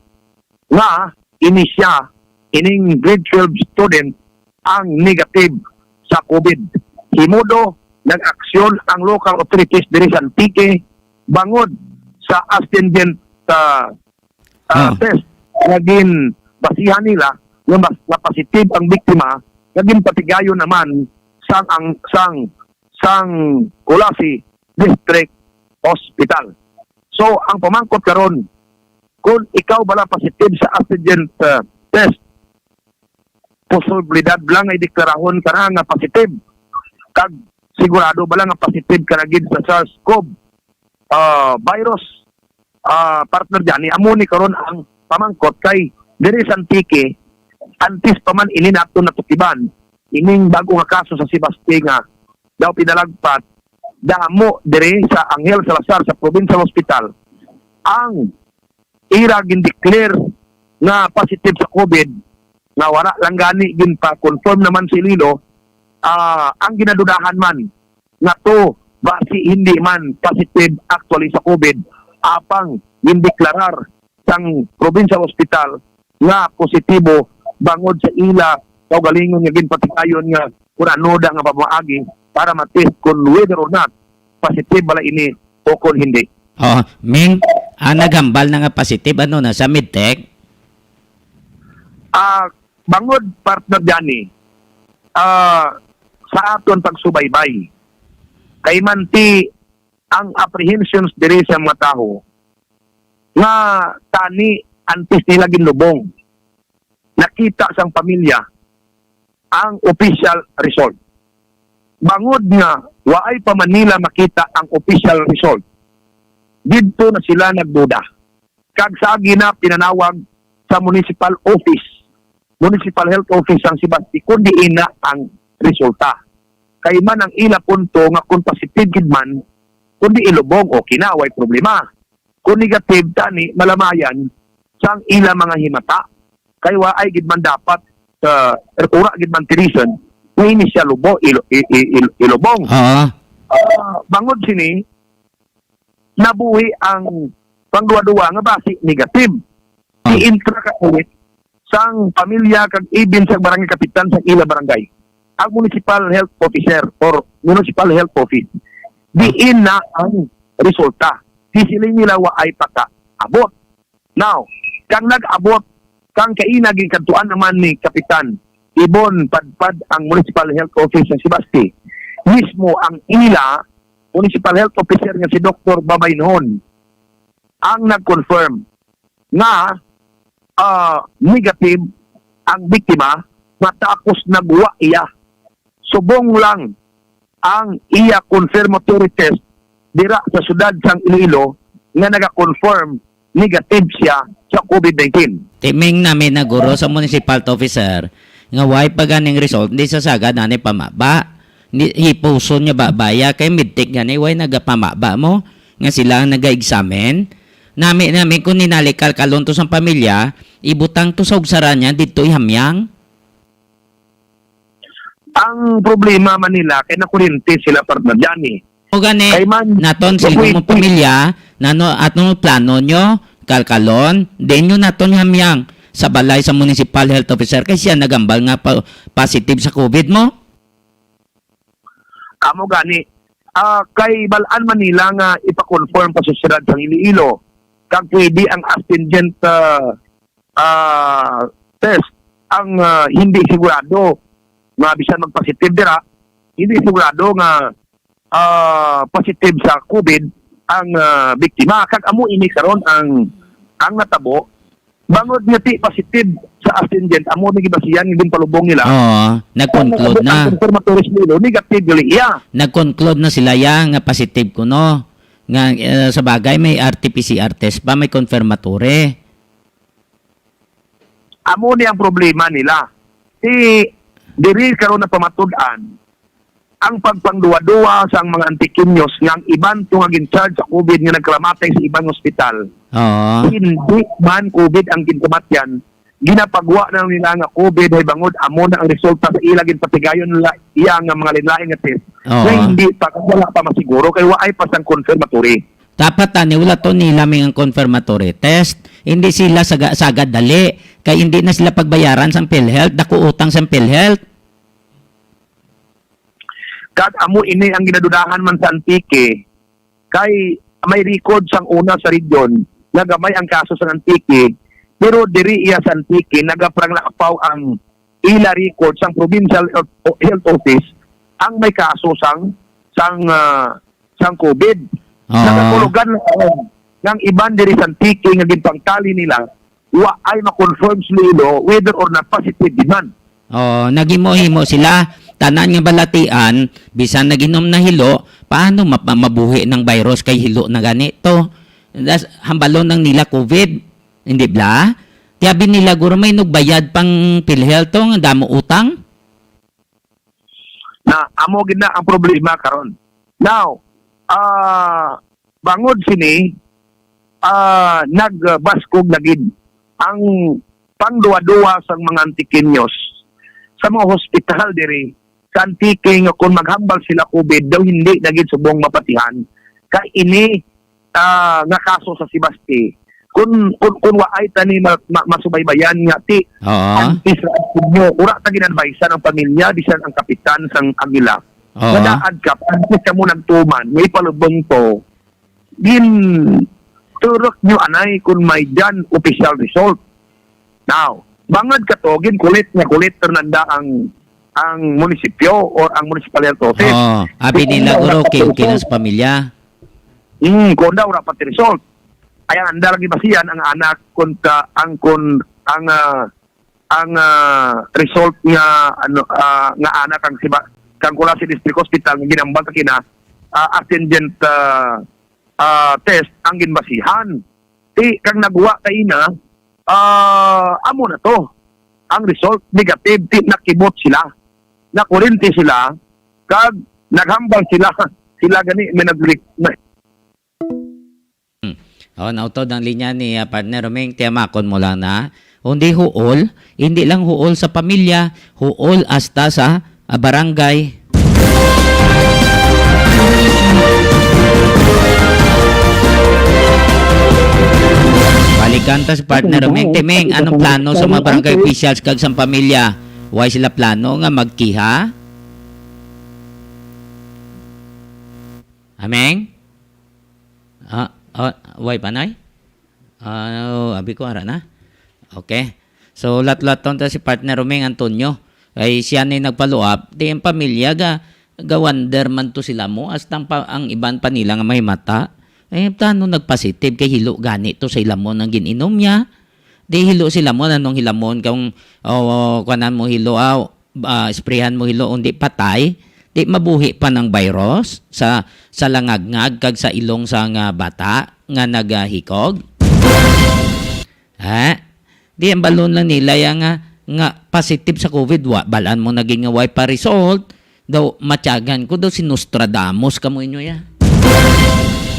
nga inisya ining grade 12 student ang negative sa COVID. Himudo nag-aksyon ang local authorities diri sa Antique bangod sa astringent test naging basihan nila nga positive ang biktima naging patigayon naman sang Colasi District Hospital. So, ang pamangkot karon kung ikaw bala positive sa astringent test, posibilidad lang ay deklarahon ka na nga positive. Kag sigurado bala nga positive ka na gid sa SARS-CoV virus. Partner dyan, amo ni karon ang pamangkot kay diri sa Antique, antes pa man ini nato natutiban, ining bago nga kaso sa Sebasti nga daw pinalagpat damo dire sa Angel Salazar sa Provincial Hospital ang ira gin-declare nga positive sa COVID nga wala lang gani gin pa confirm naman si Lilo ang ginadudahan man nga to basi hindi man positive actually sa COVID, apang indeklarar sang provincial hospital nga positibo bangod sa ila kaugalingon nga ginpatikayon nga kung ano da nga pamaagi para matest kung whether or not positive bala ini o kung hindi. Oh, Ming, nagambal na nga positive ano na sa Midtech? Bangod partner Johnny, sa aton pagsubaybay, kay manti ang apprehensions diri sa mga tao nga tani antes nila ginlubong. Nakita sang pamilya ang official result. Bangod nga, waay pa man nila makita ang official result. Dito na sila nagduda. Kag sa na pinanawag sa municipal office, municipal health office ang Sibasti, kundi ina ang resulta. Kay man ang ila punto nga kung positive gid man, kundi ilubong, okay na, way problema. Kung negative tani, malamayan sang ila mga himata. Kay waay gid man dapat ura gid man tirisan kung ini siya ilubong. Bangod sini nabuhi ang pangduwa-duwa nga basi negative. I-intra ka ulit sang pamilya kag ibin sa barangay kapitan sa ila barangay. Ang municipal health officer or municipal health office diin na ang resulta. Sisiling nila waay paka-abot. Now, kang nag-abot kang kainaging kantuan naman ni Kapitan Ibon Padpad ang Municipal Health Office ng Sibasti. Mismo ang ila, Municipal Health Officer nga si Dr. Babaynon, ang nag-confirm na negative ang biktima matapos nagwa iya. Subong lang ang iya confirmatory test dira sa sudad sang Iloilo nga naga-confirm negative siya sa COVID-19. Timing namin na guro sa municipal officer nga way pa ganing result hindi sa sagad na ni pamaba. Hipuso niya babaya kay Midtech gani way nagapamaba mo nga sila ang naga-examine. Nami kung ninalikal kalunto sa pamilya, ibutang to sa ugsara niya dito ihamyang. Ang problema Manila kay nakuryente sila partner Johnny. O gani, naton silbi mo pamilya, atong plano nyo, kalkalon, din nyo naton hamyang sa balay sa municipal health officer kasi siya nagambal nga positive sa COVID mo? Amo gani, kay Balaan Manila nga ipa-confirm pa sa siyudad ng Iloilo, kag pwede ang astringent test ang hindi sigurado nga bisan mag-positive dira, hindi sigurado nga positive sa COVID ang biktima. Kag amo ini karon ang natabo bangod nga ti positive sa astringent amo ni gibasiyan ng palubong nila. Nag-conclude na. Ang confirmatory nilo negative gali iya. Nag-conclude na sila yang nga positive kuno. Nga sa bagay may RT-PCR test ba may confirmatory. Amo ni ang problema nila. Diri karon na pamatud-an ang pagpangduwa-duwa sa mga antikinyos nga ang iban nga gin-charge sa COVID nga nagklamatay sa ibang ospital. Hindi man COVID ang ginkamatyan, ginapagwa na nila nga COVID ay bangod amo na ang resulta sa ila ginpatigayon nila iya nga mga linlain nga test. Na hindi pa wala pa masiguro kay waay pa sang confirmatory. Dapat wala to nila ang confirmatory test. Hindi sila sagad dali kay hindi na sila pagbayaran sa PhilHealth, dako utang sa PhilHealth. Kag amo ini ang ginadudahan man sa Antique kay may record sang una sa region nga gamay ang kaso sa Antique pero diri iya sa Antique nagaprang lakapaw ang ila record sang provincial health office ang may kaso sang COVID. Nagakulugan ng iban diri sa Antique nga ginpangtali nila wa ay ma-confirm sila whether or not positive man. Nagimo-himo sila tanan nga balatian bisan naginom na hilo paano mabuhi ng virus kay hilo na ganito hambalon ng nila COVID hindi bla tiyabi nila guro may nugbayad pang PhilHealth nga damo utang na amo gid na ang problema karon now bangod sini nagbaskog na gid ang pangduwa-duwa sa mga antikinyos sa mga hospital diri sa Antique nga kung maghambal sila COVID daw hindi naging subong mapatihan. Kay ini nga kaso sa Sibasti kung waay tani masubaybayan nga ti Oo. antis mo ura ta ginadvise ng pamilya bisan ang kapitan sang Agila. Oo. Nadaad ka antis ka mo nagtuman may palubong to din turok nyo anay kung may dyan official result. Now, bangad ka to, kulit ternanda ang munisipyo or ang municipal health office. Oo. Abi nila guro kinos pamilya. Kung daw rapat result. Ay ang anda lagi basiyan ang anak ang result nga nga anak ang siba kang Kulasi District Hospital nga ginambal ta kina attendant test ang ginbasihan. Ti kang nagwa kay ina amo na to. Ang result negative ti nakibot sila. Nakurinti sila kag naghambal sila gani may Nautod ang linya ni partner Romeng, tiyamakon mo lang na. Hindi huol, hindi lang huol sa pamilya, huol hasta sa barangay. Balikan ta si partner Romeng. Timeng, anong plano sa mga barangay officials kag sa pamilya? Why sila plano nga magkiha? Ameng? Why panay? Abi ko ara na. Okay. So lat-lat ta si partner Romeng Antonio. Ay siya ni nagpaluap, di ang pamilya ga wonder man to sila mo hasta ang iban pa nila nga may mata. Ay tano nagpositive kay hilo gani to sa ilamon ang gininom niya. Di hilo sila mo nanong hilamon kung kanan mo hilo sprayhan mo hilo undi patay. Di mabuhi pa ng virus sa langagngag kag sa ilong sa nga bata nga nagahikog. Di ang balon lang nila nga positive sa COVID balan mo naging nga pa result daw matyagan ko daw si Nostradamus kamo inyo ya.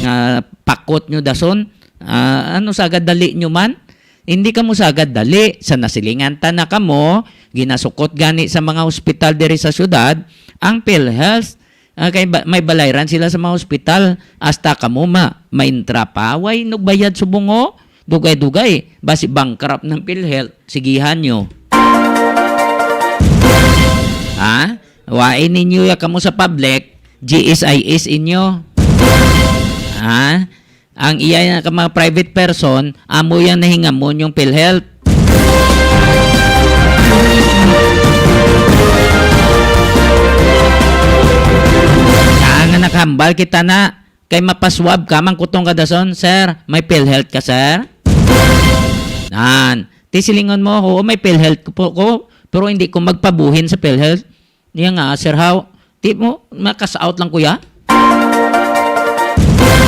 Nga pakot nyo dason ano sagad dali nyo man? Hindi ka mo sagad dali sa nasilingan ta na kamo ginasukot gani sa mga ospital diri sa syudad ang PhilHealth kay may balayran sila sa mga ospital hasta kamo maintra pa way nagbayad subungo dugay-dugay basi bankrupt ng PhilHealth sigihan nyo. Wain ninyo ya kamo sa public GSIS inyo. Ang iya ka mga private person amo yang nahingamon yung PhilHealth. Nga nakahambal kita na kay mapaswab ka man kutong kadason, sir, may PhilHealth ka, sir? Tisilingon mo, may PhilHealth ko, pero hindi ko magpabuhin sa PhilHealth. Niya nga, sir, how? Di mo, makas-out lang kuya?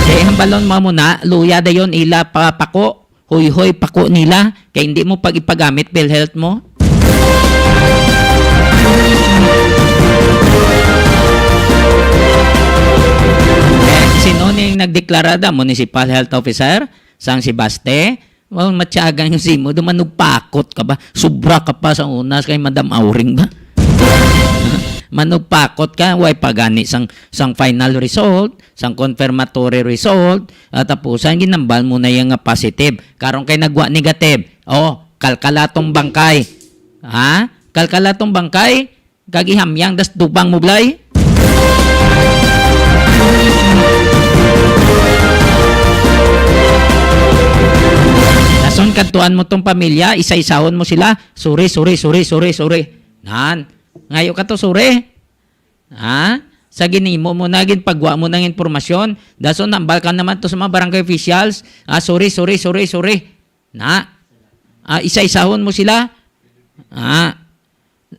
Kaya hambalon mo muna, luya dayon ila pako, huy-huy pako nila, kaya hindi mo pag-ipagamit PhilHealth mo. Sino ning nagdeklarada? Municipal Health Officer? Sang si Baste? Well, matyagang yung simo. Manugpakot ka ba? Subra ka pa sa unas kay Madam Auring ba? Manugpakot ka. Way pagani sang final result, sang confirmatory result, at tapusan ginambal mo na yung positive. Karong kay nagwa negative. Kalkalatong bangkay. Kalkalatong bangkay? Kagihamyang das dubang mublay? Dason kantuan mo tong pamilya, isa-isahon mo sila. Sorry. Ngayo ka to, sorry. Sa ginimo mo naging pagwa mo ng informasyon. Dason nambal ka naman to sa mga barangay officials. Sorry. Isa-isahon mo sila.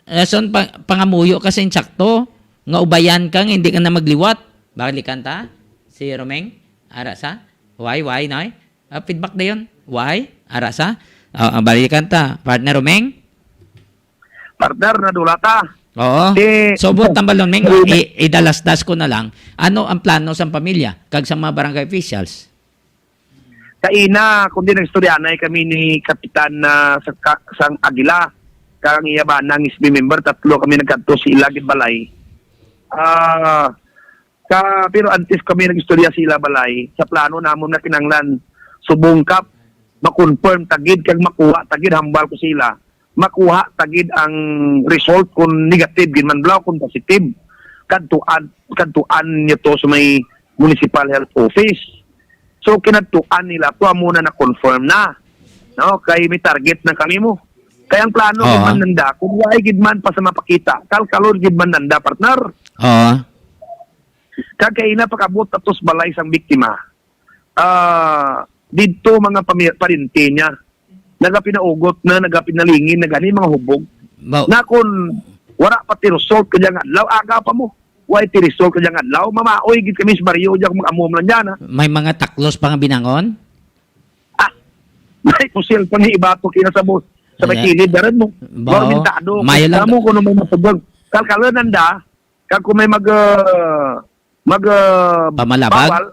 Dason pangamuyo ka sa insakto. Nga ubayan kang hindi ka na magliwat. Balikan ta? Si Romeng? Arasa? Why, nay? Feedback na yun. Why? Arasa? Balikan ta. Partner Romeng? Partner na dulata. Oo. Sobot ang balon, Meng. Idalasdas ko na lang. Ano ang plano sa pamilya? Kag sa mga barangay officials? Kaina, kundi nag-istoryanay kami ni Kapitan sang Agila. kang iya ba nang SB member, tatlo kami nagkadto si Ilagid Balay. Pero antes kami nag-istorya sa Ila Balay, sa plano namon na kinanglan subungkap, makonfirm tagid kag makuha tagid hambal ko sila. Makuha tagid ang result kung negative ginman blaw kung positive. Kadtuan nito sa may municipal health office. So kinadtuan nila to muna na confirm na. No, kay may target na kami mo. Kaya ang plano Oo. gid man nanda, kung wala gid man pa sa mapakita, kalkalor gid man nanda partner. Oo. Kakaina pakabot tapos balay sang biktima. Dito mga parinti niya, nagapinaugot na, nagapinalingin, nagani mga hubog. Na kung wala pa ti result kanya nga adlaw, aga pa mo. Why ti result kanya nga adlaw, mamaoy gid kami sa baryo diyan mag-amom lang diyan. May mga taklos pa nga binangon? May pusil pa ni ibato kina sa bus. Sa may kilid daran mo. Bao. Gormentado. Mayo lang. Kamo kuno may matubag. Kalkalo nanda, kag kung may Pamalabag? bawal.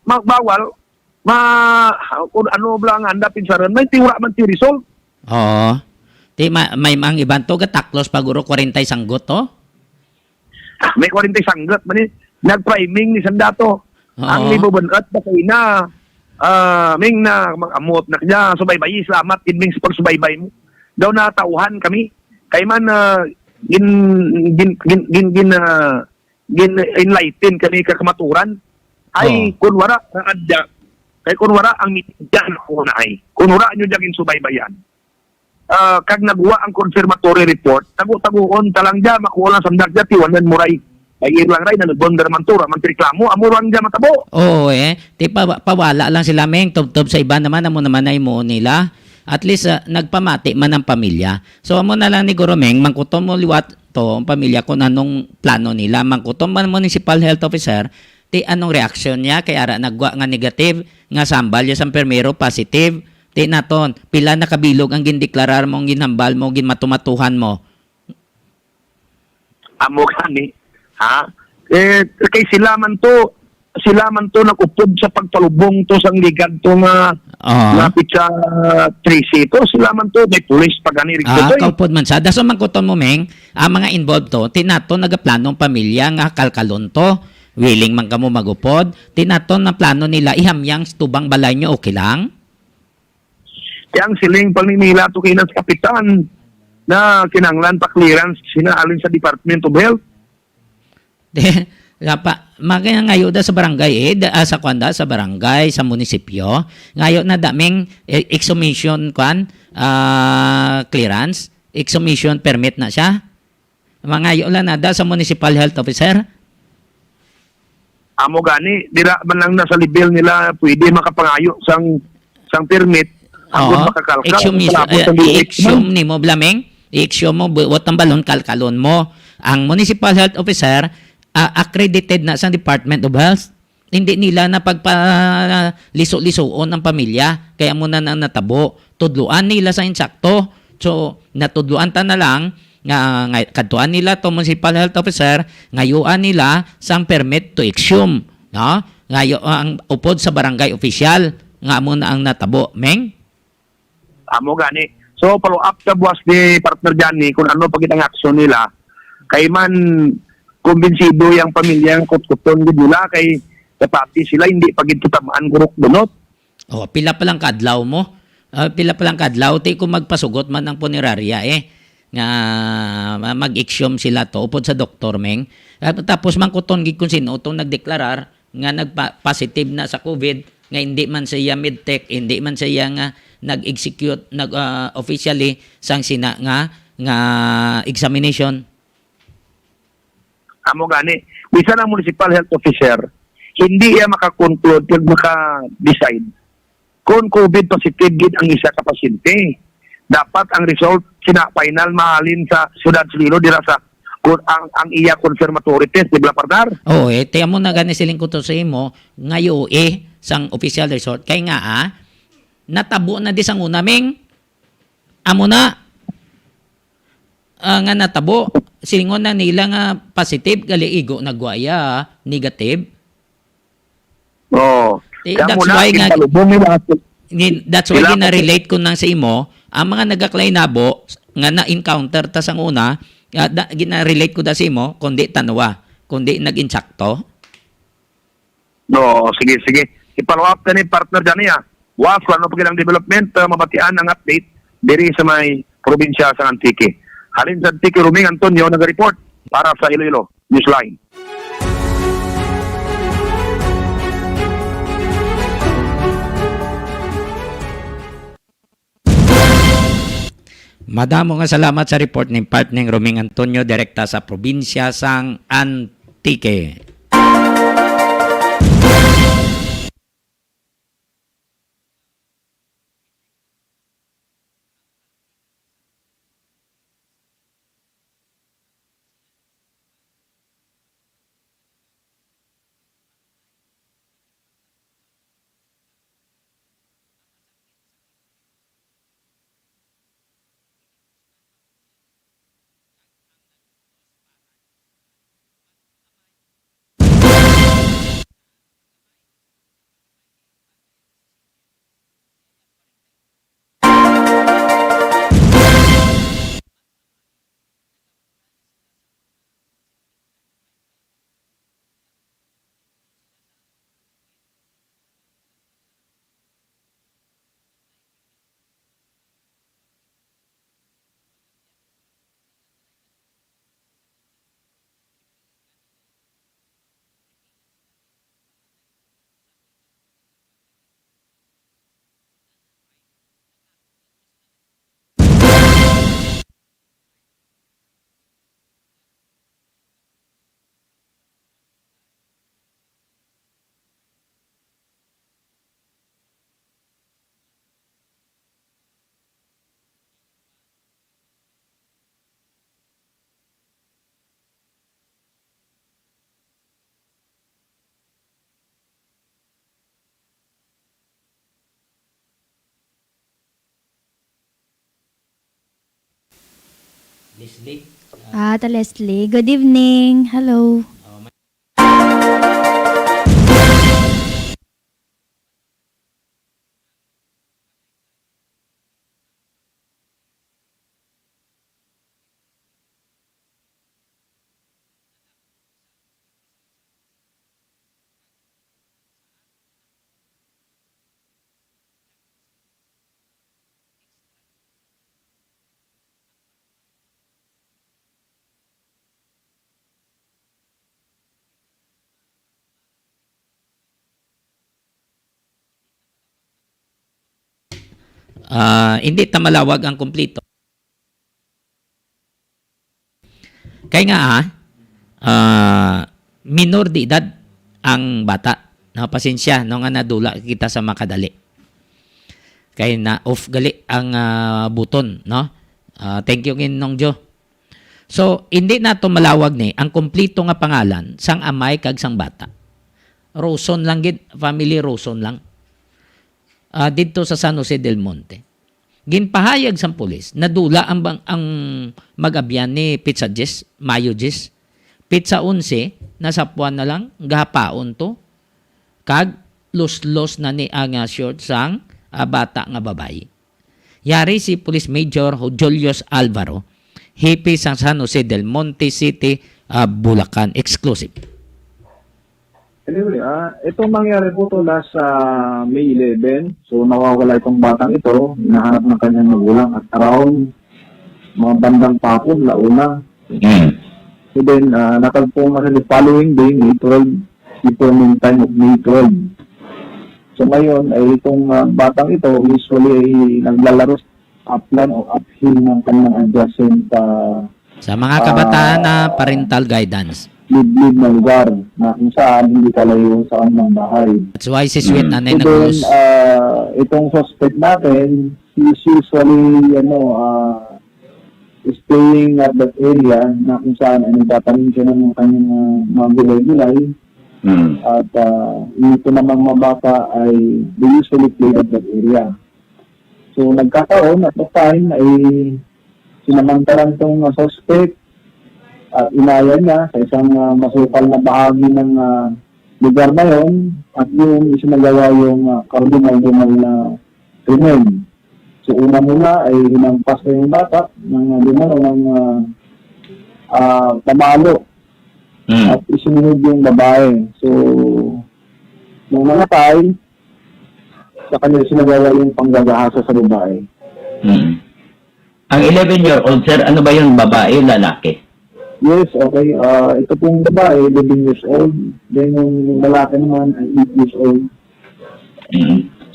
Magbawal. Kung ano blang anda pinsaran, may tiwala man ti result. Oo. May mga ibang to, taklos paguro 40 sanggot to? May 40 sanggat man ni nag-priming ni sandato. Oo. Ang libobanat pa kay na ming na mag-amot na kanya subaybay, salamat din ming sa pagsubaybay mo. Daw na tauhan kami kay man enlighten kami kakamaturan ay kunwara ang adya kay kunwara ang mityan ko na ay kunwara nyo dyan subaybayan. Kag nagwa ang confirmatory report, tagu-taguon talang dyan, makuha lang samdak dyan, tiwanan mo ray. Ay irlang ray, nagbonder man tura, magreklamo, amurang dyan matabo. Oo pawala lang sila meng tub-tub sa iba naman, amo naman ay mo nila. At least nagpamati man ang pamilya. So amo na lang ni Goromeng, mangkutom mo liwat to ang pamilya kung anong plano nila. Mangkutom man municipal health officer, ti anong reaksyon niya, kaya ara nagwa nga negative, nga sambal ya sang permero positive. Ti naton, pila na kabilog ang gindeklarar mo, ginhambal mo, ginmatumatuhan mo. Amo gani, ha? Kay sila man to nakupod sa pagpalubong to sang ligad to nga lapit sa 3C to, sila man to may pulis pa gani rin to. Kaupod man sa. Daso man kuton mo meng, ang mga involved to, tinaton nagaplanong pamilya nga kalkalon to, willing man kamo magupod, tinaton na plano nila ihamyang tubang balay nyo, okay lang? Kaya ang siling paninila to kinan sa kapitan na kinanglan pa clearance sinaalin sa Department of Health. Magaya ngayon sa barangay sa kwanda sa barangay sa munisipyo ngayon na daming exhumation clearance, exhumation permit na siya. Mga ngayon lang nada sa municipal health officer. Amo gani, dira man lang nasa level nila pwede makapangayo sang permit. I-exhum ni mo blameng, i-exhum mo buot ang balon kalkalon mo. Ang municipal health officer accredited na sa Department of Health. Hindi nila na pagpaliso-lisuon ang pamilya, kaya muna na natabo. Tudluan nila sa insakto. So natudluan ta na lang nga kadtuan nila to municipal health officer, ngayuan nila sang permit to exhum, no? Ngayo ang upod sa barangay official nga muna ang natabo, meng. Amo gani. So follow up sa buwas ni partner Johnny kung ano pagit ang aksyon nila. Kay man kumbinsido yung pamilyang kutkuton gid nila kay pati sila hindi pagit tutamaan gurok dunot. Pila pa lang kadlaw mo. Pila pa lang kadlaw ti kung magpasugot man ang punerarya nga mag-exhum sila to upod sa doktor meng. Tapos man kuton gid kung sino tong nagdeklarar nga nagpa-positive na sa COVID nga hindi man siya medtech, hindi man siya nga nag-execute officially sang sina nga examination. Amo gani, bisan ang municipal health officer hindi iya maka-conclude kag maka-decide kung COVID positive gid ang isa ka pasyente. Dapat ang result sina final mahalin sa Ciudad Sililo dira sa ang iya confirmatory test, di ba partner? Tiyan mo na gani siling ko to sa imo ngayo sang official result kay nga natabo na di sang una ming amo na nga natabo silingon na nila nga positive gali igo nagwaya negative. That's why nga that's why gina-relate ko nang sa imo Ang mga nagaklainabo nga na-encounter tas ang una, gina-relate ko da si mo, kundi tanwa, kundi nag-insakto. No, sige, sige. I-follow up ka ni partner dyan niya. Was, kung ano pa kilang development, mabatian ang update diri sa may probinsya sa Antique. Halin sa Antique, Ruming Antonio, nag-report para sa Iloilo Newsline. Madamo nga salamat sa report ng partner Roming Antonio direkta sa probinsya sang Antique. Leslie. Leslie. Good evening. Hello. Hindi ta malawag ang kumplito. Kaya nga minor de edad ang bata. No, pasensya no nga nadula kita sa makadali. Kaya na off gali ang buton, no? Thank you Ginong Jo. So hindi na to malawag ni ang kumplito nga pangalan sang amay kag sang bata. Roson lang gid, family Roson lang. Dito sa San Jose del Monte. Ginpahayag sa pulis, nadula ang mag-abyan ni Pizza Jess, Mayo Jess. Pizza 11, nasapuan na lang, gahapaon to. Kag, los na ni ang short sang bata nga babae. Yari si Police Major Julius Alvaro, hipi sa San Jose del Monte City, Bulacan. Exclusive. Anyway, itong mangyari po to last May 11. So, nawawala itong batang ito. Hinahanap ng kanyang magulang at around mga bandang papon, launa. So then, natagpo nga sa following day, May 12, before time of May 12. So, ngayon, ay itong batang ito, usually ay naglalaro sa upland o uphill ng kanyang adjacent Sa mga kabataan na parental guidance. liblib na lugar na kung saan hindi kalayo sa kanilang bahay. That's why si Sweet Nanay So then, itong suspect natin, he's usually, staying at that area na kung saan ay nagtatanim siya ng kanyang mga gulay-gulay. At ito namang mga bata ay they usually play at that area. So nagkataon at the time ay sinamantalan itong suspect at inaya niya sa isang masukal na bahagi ng lugar na yon at yung isinagawa yung cardinal na krimen. So una muna ay hinampas na yung bata ng dumalo ng pamalo at isinunod yung babae. So nung namatay, sa kanya sinagawa yung panggagahasa sa babae. Ang 11-year-old, sir, ano ba yun, babae o lalaki? Yes, okay. Ito pong babae, 11 years old. Then yung lalaki naman ay 8 years old.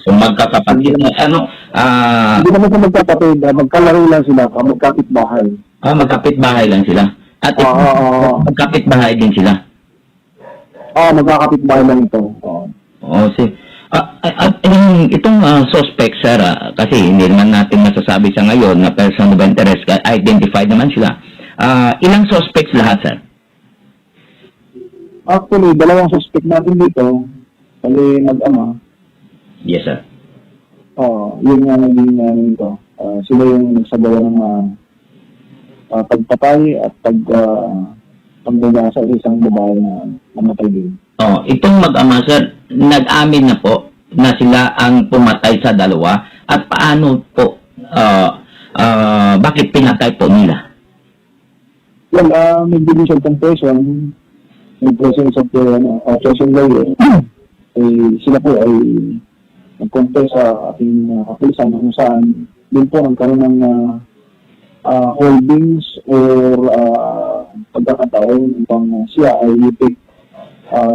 So magkakapatid. Hindi naman sa magkapatid, magkalaro lang sila, magkapit-bahay. Magkapit-bahay lang sila. At magkapit-bahay din sila. Magkakapit-bahay lang ito. Itong suspect, sir, kasi hindi naman natin masasabi sa ngayon na person of interest, identified naman sila. Ilang suspects lahat, sir? Actually, dalawang suspect natin dito, kali mag-ama. Yes, sir. Yun nga naging ito. Sila yung nagsagawa ng pagpatay at pagdagasa sa isang babae na namatay din. Itong mag-ama, sir, nag-amin na po na sila ang pumatay sa dalawa at paano po, bakit pinatay po nila? Well, may judicial confession, may presence of the person lawyer. Sila po ay nag-confess sa ating kapulisan kung saan din po nagkaroon ng holdings or pagkakataon upang siya ay ipik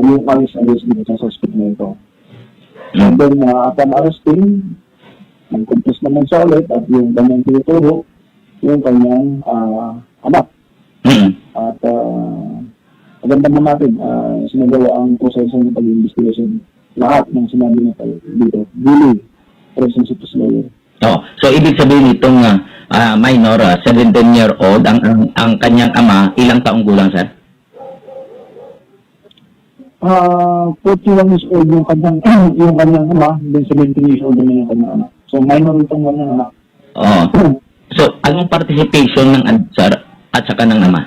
yung alis-alis dito sa suspect na ito. And then, upon arresting, nag-confess naman siya ulit at yung kanyang tinuturo, yung kanyang anak. At maganda naman natin, sinagawa ang proseso ng pag-investigation. Lahat ng sinabi na tayo dito, really, presence of the lawyer. So ibig sabihin itong minor, 17-year-old, ang kanyang ama, ilang taong gulang, sir? 41 years old yung kanyang ama, then 17 years old naman yung kanyang anak. So minor itong kanyang anak. So anong participation ng sir at saka ng ama?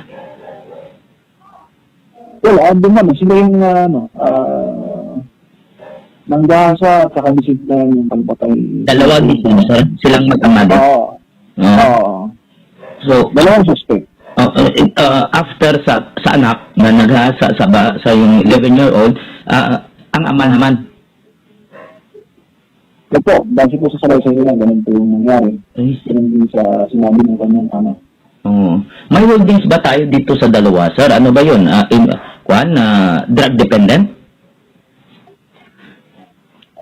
Well, naman, sila yung nanggasa at saka bisita yung pagpatay. Dalawa din, sir? Silang mag-ama din? So, dalawang suspect. After sa anak na naghasa sa yung 11-year-old, ang ama naman? Opo, base po sa salaysay nila, ganun po yung nangyari. Ganun din sa sinabi ng kanyang anak. May holdings ba tayo dito sa dalawa, sir? Ano ba yun? Drug dependent?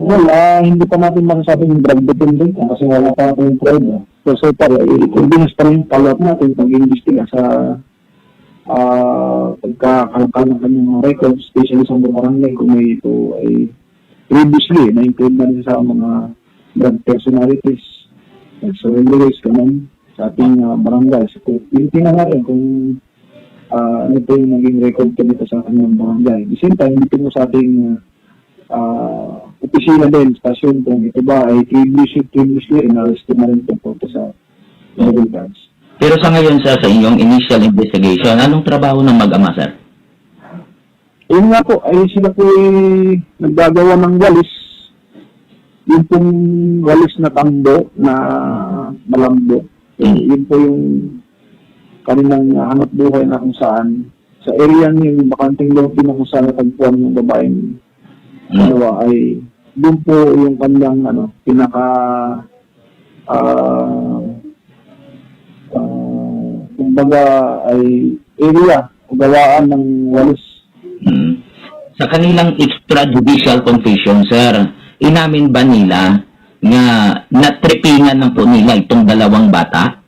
Well, hindi pa natin masasabi yung drug dependent kasi wala pa natin yung pride. So far, i-convince pa rin yung follow-up natin pag-iimbestiga sa pagkakalakal ng kanyang records, especially sa mga barangay kung may ito ay previously na-include na rin sa mga drug personalities, surrenderies, ganun, sa ating barangay. So, tingnan natin kung ano ito yung naging record ko dito sa kanyang barangay. At the same time, dito mo sa ating opisina din, stasyon kung ito ba ay previously in-arrest na rin ito sa legal guards. Pero sa ngayon, sir, sa inyong initial investigation, anong trabaho ng mag-ama, sir? Yun nga po, ay sila po ay naggagawa ng walis. Yung pong walis na tambo na malambo. Yun po yung kanilang hanap buhay na kung saan sa area niyo yung bakanting lote na kung saan natagpuan yung babaeng dalawa ay doon po yung kanilang pinaka kumbaga ay area o gawaan ng walis. Sa kanilang extrajudicial confession, sir, inamin ba nila na natripingan ng po nila itong dalawang bata?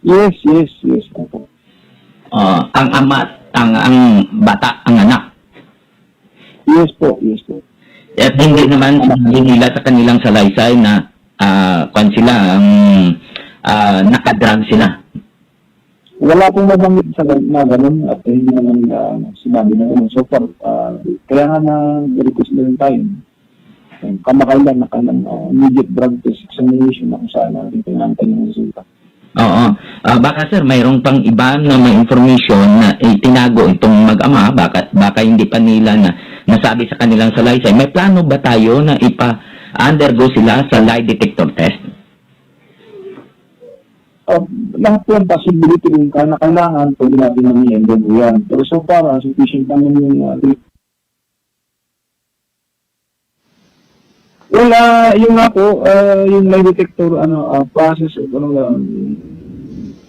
Yes. Ang ama, ang bata, ang anak. Yes po. At hindi naman nila sa kanilang salaysay na sila nakadrag sila. Wala pong mabanggit sa na ganun at hindi naman sinabi na ganun. So far, kaya nga na-request na rin tayo. Kamakailan na kanilang immediate drug test examination na kung saan natin pinantay yung resulta. Baka sir, mayroong pang iba na may information na tinago itong mag-ama, baka hindi pa nila na nasabi sa kanilang salaysay. May plano ba tayo na ipa-undergo sila sa lie detector test? lahat po ang possibility kung kailangan, pwede natin mamiyendo po yan. Pero so far, sufficient naman yung wala, yung nga po, yung lie detector, process,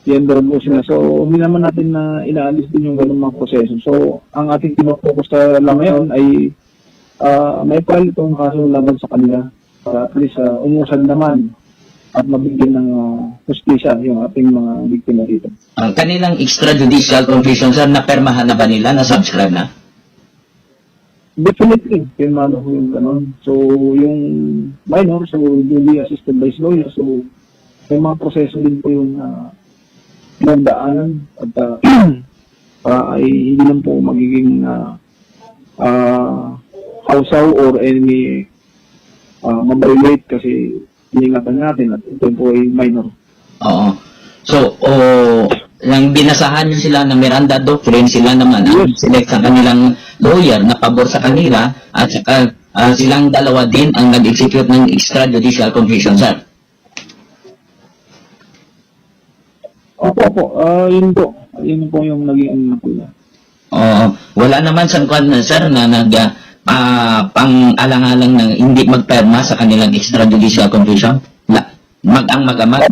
tender po sila. So, hindi naman natin na inaalis din yung ganun mga proseso. So, ang ating pinofocus lang ngayon ay may file itong kaso laban sa kanila para at least umusad naman at mabigyan ng justisya yung ating mga biktima dito. Ang kanilang extrajudicial confession, sir, napermahan na ba nila? Na-subscribe na? Definitely, yung ano yung ganun. So, yung minor, so duly assisted by his lawyer. So, may mga proseso din po yung daanan at ay hindi lang po magiging hausaw or any mabiolate kasi iningatan natin at ito po ay minor. Oo. So, nang binasahan nyo sila ng Miranda Doctrine, sila naman ang select sa kanilang lawyer na pabor sa kanila at saka silang dalawa din ang nag-execute ng extrajudicial confession, sir. Opo. Yun po. Yun po yung naging Wala naman sa kwan, sir, na pang-alang-alang na hindi magperma sa kanilang extrajudicial confession? Mag-ama.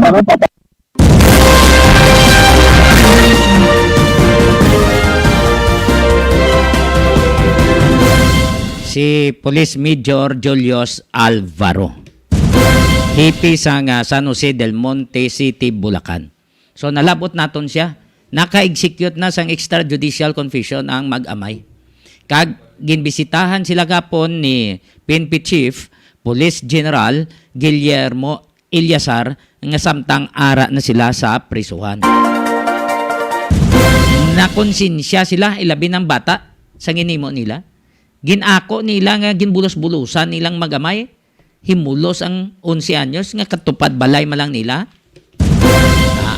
Si Police Major Julius Alvaro. Hipi sa San Jose del Monte City, Bulacan. So nalabot naton siya. Naka-execute na sang extrajudicial confession ang mag-amay. Kag ginbisitahan sila gapon ni PNP Chief Police General Guillermo Ilyasar nga samtang ara na sila sa prisuhan. Nakonsensya sila ilabi ng bata sa ginimo nila. Ginako nila nga ginbulos-bulusan nilang magamay. Himulos ang 11 anyos nga katupad balay malang nila.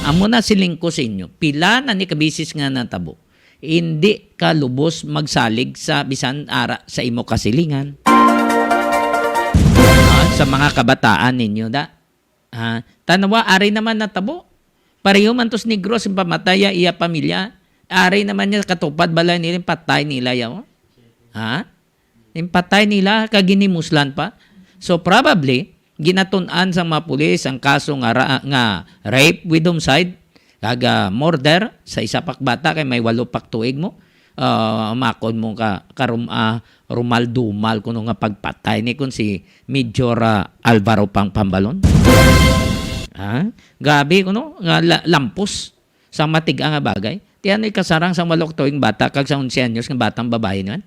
Amo na silingko sa inyo. Pila na ni kabisis nga natabo. Hindi ka lubos magsalig sa bisan ara sa imo kasilingan. Sa mga kabataan ninyo da. Tanawa ari naman natabo. Pareho man tos negros ang pamataya iya pamilya. Ari naman niya katupad balay nila patay nila yaw. Impatay nila kaginimuslan pa. So probably ginatunan sa mga pulis ang kaso nga rape with homicide kag murder sa isa pak bata kay may 8 pak tuig mo. Makon mo rumal-dumal kuno nga pagpatay ni kun si Major Alvaro pang Pambalon. Gabi kuno nga lampos sa matiga nga bagay. Tiyan ay kasarang sa 8 tuig bata kag sa 11 anyos nga batang babae naman.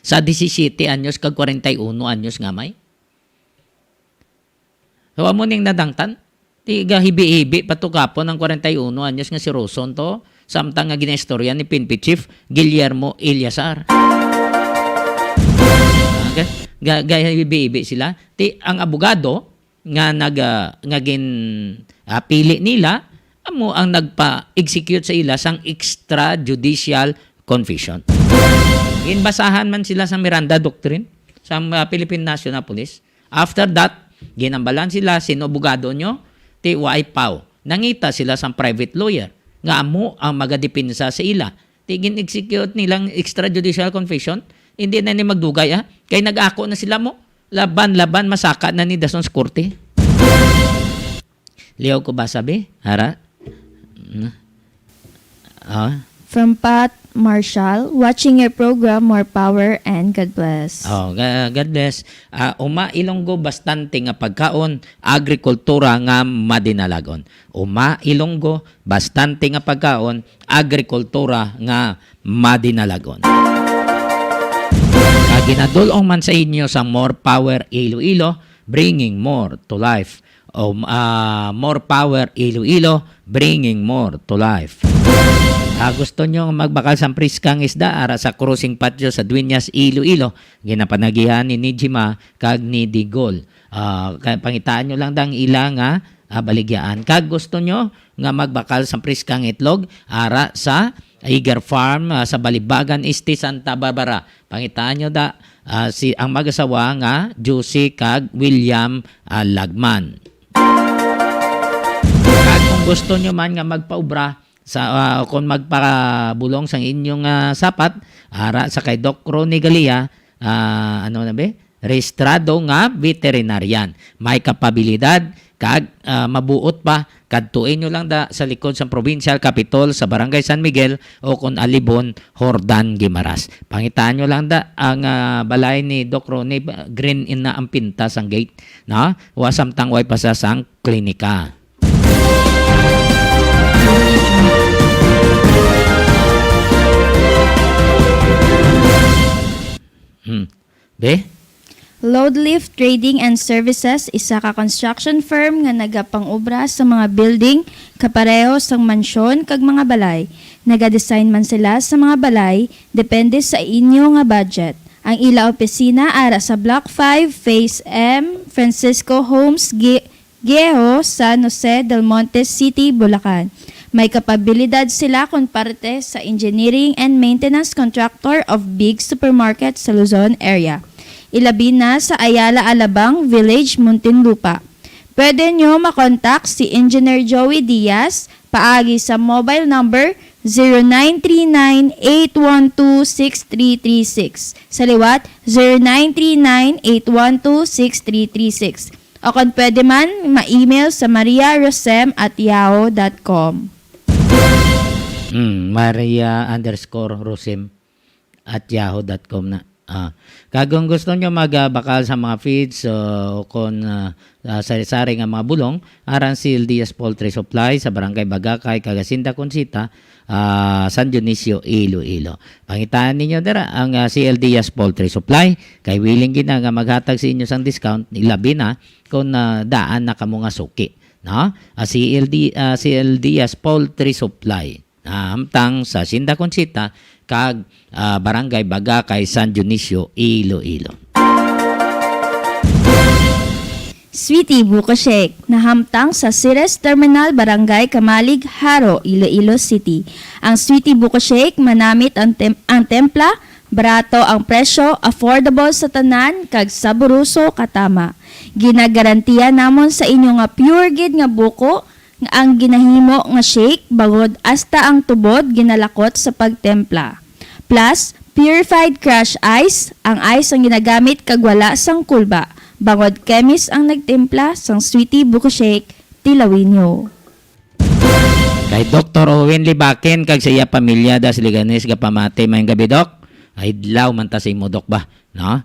Sa 17 anyos kag 41 anyos nga may. So amo ning nadangtan. Tiga hibi-hibi patukapon ng 41 anyos nga si Roson to. Samtang nga ginestorya ni PNP Chief Guillermo Ilyasar. Gaya hibi-hibi sila. Ang abogado nga pili nila amo ang nagpa-execute sa ila sang extrajudicial confession. Inbasahan man sila sa Miranda Doctrine sa Philippine National Police. After that, ginambalan sila sinobugado nyo, ti waipaw. Nangita sila sa private lawyer. Nga amo ang magadipinsa sa ila. Ti gin-execute nilang extrajudicial confession. Hindi na ni magdugay Kay nag-ako na sila mo. Laban-laban masaka na ni Dasons Korte. Liyaw ko ba sabi? Hara? From Pat Marshall, watching your program, more power and God bless. God bless. Uma Ilonggo bastante nga pagkaon, agrikultura nga madinalagon. Uma Ilonggo bastante nga pagkaon, agrikultura nga madinalagon. Ginadulong man sa inyo sa More Power Iloilo, bringing more to life. More Power Iloilo, bringing more to life. Gusto nyo magbakal sa priskang isda ara sa cruising patio sa Dueñas, Iloilo. Ginapanagihan ni Nijima kag ni Digol. Pangitaan nyo lang dang ilang baligyaan. Kag gusto nyo nga magbakal sa priskang itlog ara sa Eager Farm sa Balibagan Este, Santa Barbara. Pangitaan nyo ang mag-asawa nga Juicy kag William Lagman. Kag kung gusto nyo man nga magpaubra sa kung magpabulong sa inyong sapat ara sa kay Doc Ronnie Galia, ano na ba? Rehistrado nga veterinarian. May kapabilidad kag mabuot pa kadtuin nyo lang da sa likod sa Provincial Capitol sa Barangay San Miguel o kung Alibon, Hordan, Guimaras. Pangitaan nyo lang da ang balay ni Doc Ronnie, green in na ang pintas ang gate, no? Wasamtang way pa sa sang klinika. Be? Loadlift Trading and Services, isa ka construction firm nga nagapang-obra sa mga building, kapareho sang mansyon kag mga balay. Nagadesign man sila sa mga balay, depende sa inyo nga budget. Ang ila opisina ara sa Block 5, Phase M, Francisco Homes, Giejo, San Jose del Monte City, Bulacan. May kapabilidad sila kung parte sa engineering and maintenance contractor of big supermarket sa Luzon area. Ilabi na sa Ayala Alabang Village, Muntinlupa. Pwede nyo makontak si Engineer Joey Diaz paagi sa mobile number 0939-812-6336. Sa liwat, 0939-812-6336. O kung pwede man, ma-email sa mariarosem@yahoo.com. Maria_Rosem@yahoo.com na. Kagong gusto nyo magbakal sa mga feeds o kung sari-sari nga mga bulong, aran si Diaz Poultry Supply sa Barangay Bagakay, Cagacinda, Consita, San Dionisio, Iloilo. Pangitaan ninyo dara ang CL Diaz Poultry Supply kay willing gina nga maghatag sa inyo sang discount, ilabi na kung daan na kamo nga suki, no? CL Diaz Poultry Supply amtang sa Sinda Consita kag Barangay Bagakay, San Dionisio, Iloilo. Sweetie Buko Shake, nahamtang sa Ceres Terminal, Barangay Kamalig, Haro, Iloilo City. Ang Sweetie Buko Shake manamit ang templa, barato ang presyo, affordable sa tanan, kag saburuso katama. Ginagarantiya namon sa inyo nga pure gid nga buko, nga ang ginahimo nga shake, bagod hasta ang tubod ginalakot sa pagtempla. Plus, purified crush ice, ang ice ang ginagamit kag wala sang kulba. Bangod chemist ang nagtimpla sang Sweetie Buko Shake, tilawin nyo. Kay Dr. Owen Libaken kag sa iya pamilya das Liganes gapamati mayong gabi, Dok. Ay dlaw man ta sa imo, Dok, ba, no?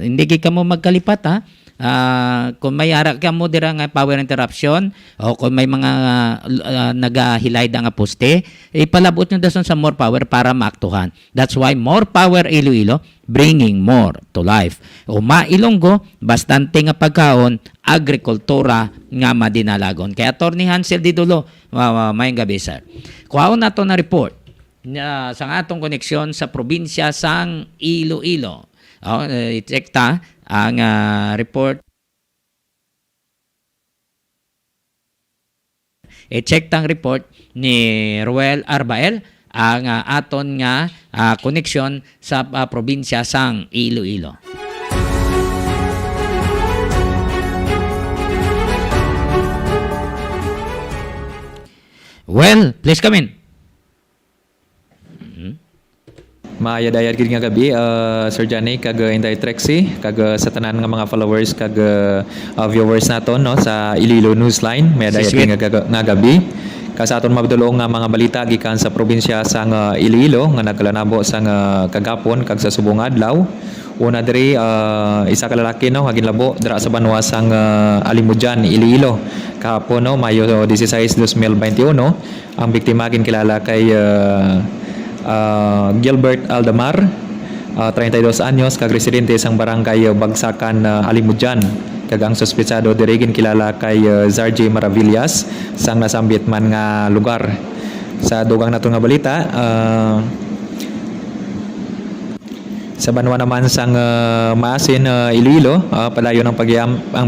Hindi ka mo magkalipat, ha? Kung may ara ka mo dira nga power interruption o kung may mga nagahilay da nga poste, ipalabot nyo dason sa more power para maaktuhan. That's why more power Iloilo, bringing more to life. O mailonggo, bastante nga pagkaon, agrikultura nga madinalagon. Kaya Attorney Hansel Didulo, mayong gabi, sir. Kuhaon na to na report sa atong koneksyon sa probinsya sang Iloilo. I-check ta ang report. I-check tang report ni Ruel Arbael ang aton nga koneksyon sa probinsya sang Iloilo. Well, please come in. Maayadayad gid nga gabi, Sir Johnny kag Inday Trexie kag sa tanan nga mga followers kag viewers naton, no, sa Iloilo Newsline. Maayadayad gid nga gabi. Sa aton mabdulong nga mga balita gikan sa probinsya sang Iloilo nga nagkalanabo sang kagapon kag sa subong adlaw. Una diri isa ka lalaki, no, nga ginlabo dira sa banwa sang Alimujan, Iloilo. Kahapon, no, Mayo 16, 2021, ang biktima ginkilala kay Gilbert Aldamar, 32 anyos, kag residente sang barangay Bagsakan, Alimujan. Kag ang suspetsado diri kilala kay Zarji Maravillas sang nasambit man nga lugar. Sa dugang nato nga balita, sa banwa naman sang Maasin, Iloilo, padayon ang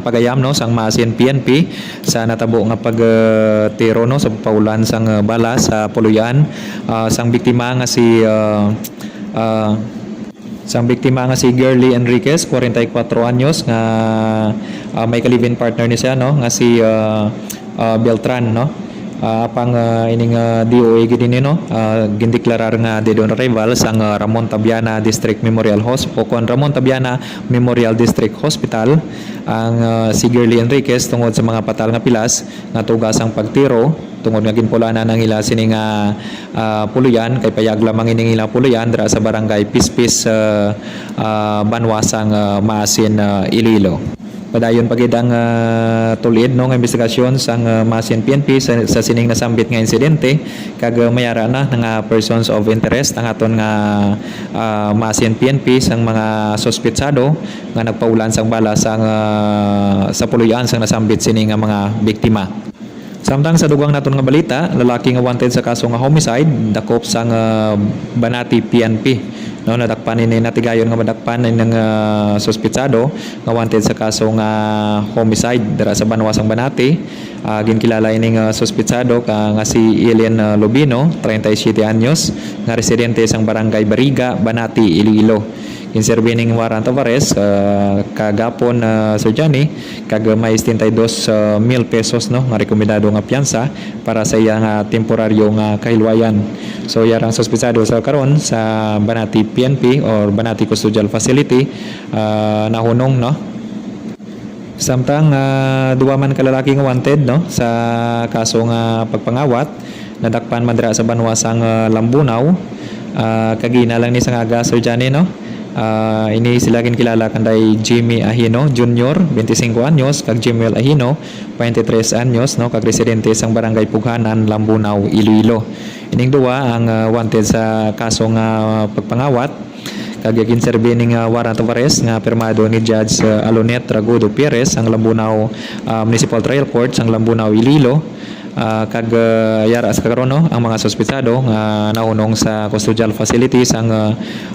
pagayam, no, sang Maasin PNP sa natabo nga pagtiro, no, sa paulan sang bala sa Puluyan. Sang biktima nga si Girly Enriquez, 44 anyos, nga may kalibin partner ni siya, no, nga si Beltran no. Apang ining DOA gid ni no gindeklarar nga dead on arrival sang Ramon Tabiana District Memorial Hospital kon Ramon Tabiana Memorial District Hospital ang si Girly Enriquez tungod sa mga patal nga pilas nga tugas ang pagtiro tungod nga ginpulanan ng ila sini nga puluyan kay payag lamang ining ila puluyan dira sa barangay Pispis Banwasang Maasin Iloilo. Padayon pagid ang tulid no nga investigasyon sang Maasin PNP sa sining nasambit nga insidente kag mayara na nga persons of interest ang aton nga Maasin PNP sang mga suspetsado nga nagpaulan sang bala sang sa puluyan sang nasambit sini nga mga biktima. Samtang sa dugang naton nga balita, lalaki nga wanted sa kaso nga homicide dakop sang Banati PNP. No, nadakpan ni natigayon nga madakpan ng suspetsado nga wanted sa kaso nga homicide dira sa Banwasang Banati. Ginkilala ining suspetsado nga si Ellen Lubino, 37 anyos, nga residente sang barangay Bariga, Banati, Iloilo. Kinserbi ning warrant of arrest kagapon Sir Johnny kag may 72,000 pesos no nga rekomendado nga piyansa para sa iyang temporaryo nga kahilwayan. So yarang suspetsado sa karon sa Banati PNP or Banati Custodial Facility nahunong no. Samtang duwa man ka lalaki nga wanted no sa kaso nga pagpangawat nadakpan man dira sa Banwasang Lambunaw kagina lang ni sang aga Sir Johnny no. Ini sila kilala kanday Jimmy Ahino Jr. 25 anyos kag Jimuel Ahino 23 anyos no kag residente sang barangay Pughanan Lambunaw Iloilo. Ining duwa ang wanted sa kaso nga pagpangawat kag ginserbi ning warrant of arrest nga pirmado ni Judge Alonet Ragudo Perez ang Lambunaw Municipal Trial Court sang Lambunaw Iloilo. Kag yara sa karon no ang mga suspetsado nga naunong sa custodial facilities ang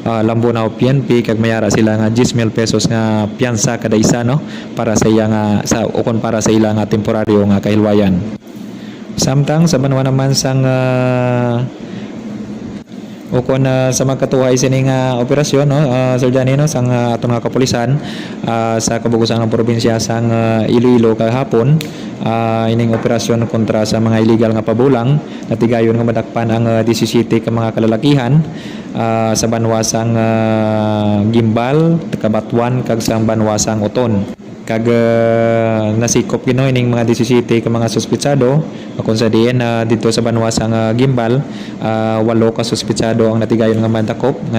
Lambunaw PNP kag mayara sila nga 10,000 pesos nga piyansa kada isa no para sa iya nga sa ukon para sa ila nga temporaryo nga kahilwayan. Samtang sa banwa naman sang ukon sa magkatuhay sining operasyon no Sir Johnny no sang aton nga kapulisan sa kabugusan ng probinsya sang Iloilo kahapon ining operasyon kontra sa mga illegal nga pabulang natigayon nga madakpan ang 17 ka mga kalalakihan sa Banwasang Gimbal, Kabatuan kag sa Banwasang Uton. Kag nasikop gino ining mga 17 ka mga suspetsado kung sa diin dito sa Banwasang Gimbal 8 ka suspetsado ang natigayon nga madakop nga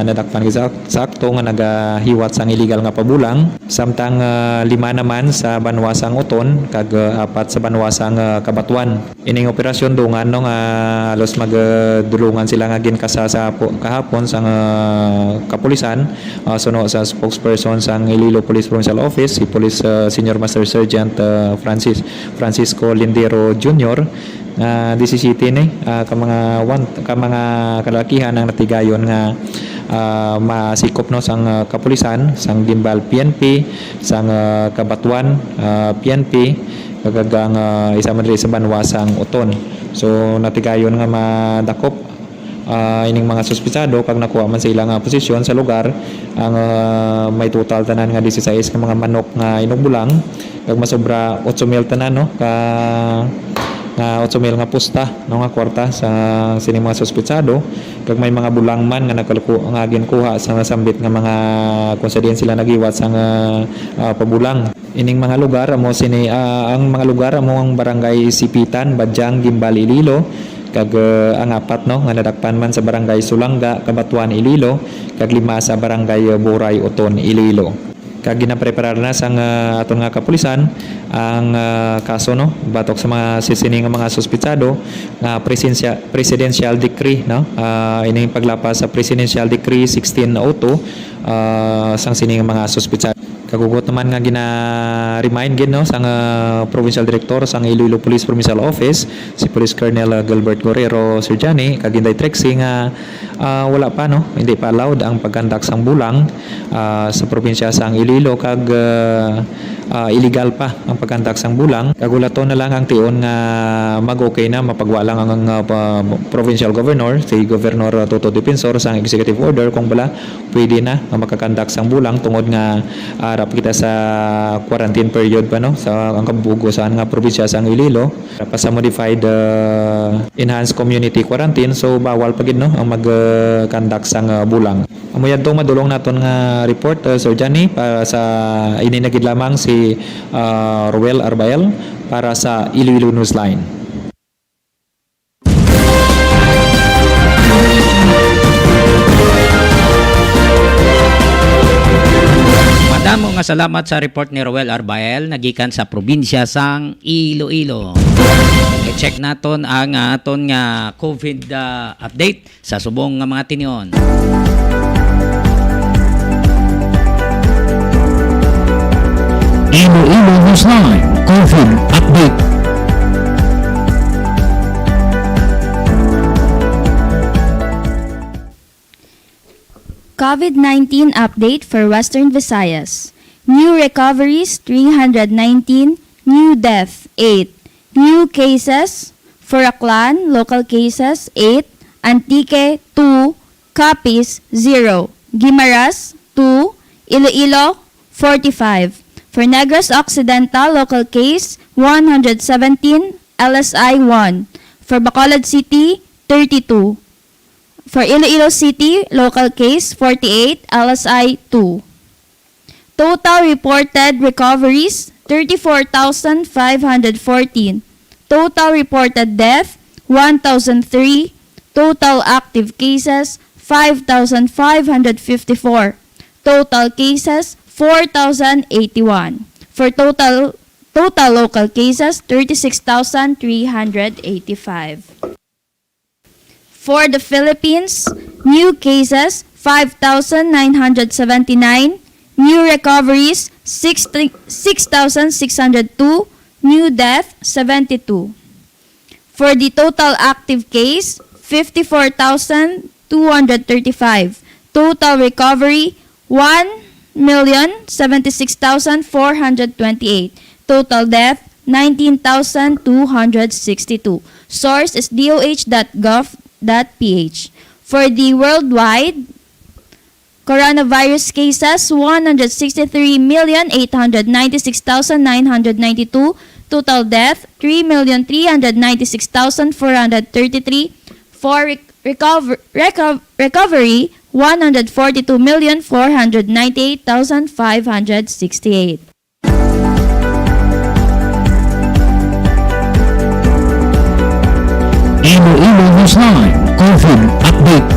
nadakpan sakto nga nagahiwat sang illegal nga pabulang samtang 5 naman sa Banwasang Uton kag 4 sa Banwasang Kabatuan. Ining operasyon dungan no nga halos magdulungan sila nga ginkasa sa kahapon sang kapulisan suno sa spokesperson sang Iloilo Police Provincial Office Police Senior Master Sergeant Francisco Lindero Jr. 17 ni ka mga kalalakihan ang natigayon nga masikop no sang kapulisan sang Gimbal PNP sang Kabatuan PNP kagagang isa man rin sa Banwasang Uton. So natigayon nga madakop ining mga suspetsado kag nakuha man sa ilang posisyon sa lugar ang may total tanan nga 16 ka mga manok nga inugbulang kag masobra 8,000 tanan no ka 8,000 nga pusta no nga kwarta sa sining mga suspetsado kag may mga bulang man nga nga ginkuha sa nasambit nga mga kung sa diin sila nagiwat sa pabulang. Ining mga lugar amo sini ang mga lugar amo ang barangay Sipitan, Badyang, Gimbal, Iloilo kag ang 4 no nga nadakpan man sa barangay Sulanga, Kabatuan, Iloilo kag 5 sa barangay Buray, Uton, Iloilo. Kag ginapreparar na sang aton nga kapulisan ang kaso no batok sa mga sisining nga mga suspetsado nga presidential decree no ining paglapas sa presidential decree 1602 sang sining mga suspetsado. Kagugot naman nga gina-remind gid no sang provincial director sang Iloilo Police Provincial Office si Police Colonel Gilbert Guerrero Sir Johnny kag Inday Trexie nga wala pa no hindi pa allowed ang pagkandak sang bulang sa probinsya sang Iloilo kag illegal pa ang pagkandak sang bulang kagulaton na lang ang tion nga mag-okay na mapagwalang ang provincial governor si Governor Toto Defensor sang executive order kung bala pwede na ang makakandak sang bulang tungod nga harap kita sa quarantine period pa no sa ang kabugo sa nga probinsya sa Iloilo pa sa modified enhanced community quarantine, so bawal pa gid no ang mag-conduct sang bulang. Amo yadtong madulong naton nga report, Sir Johnny, para sa ininagid lamang si Ruel Arbael para sa Iloilo Newsline. Madamo nga salamat sa report ni Roel Arbael nagikan sa probinsya sang Iloilo. I-check naton ang aton nga COVID update sa subong nga mga tinion. Iloilo Newsline COVID Update. COVID-19 update for Western Visayas. New recoveries 319, new death 8, new cases for Aklan, local cases 8, Antique 2, Capiz 0, Guimaras 2, Iloilo 45. For Negros Occidental, local case 117, LSI 1. For Bacolod City 32. For Iloilo City, local case 48, LSI 2. Total reported recoveries 34,514. Total reported death 1,003. Total active cases 5,554. Total cases 4,081. For total local cases 36,385. For the Philippines, new cases 5,979, new recoveries 6,602, new death 72. For the total active case 54,235, total recovery 1,076,428, total death 19,262. Source is doh.gov.ph. For the worldwide coronavirus cases, 163,896,992. Total death, 3,396,433. For recovery, 142,498,568. Iloilo Newsline COVID Update.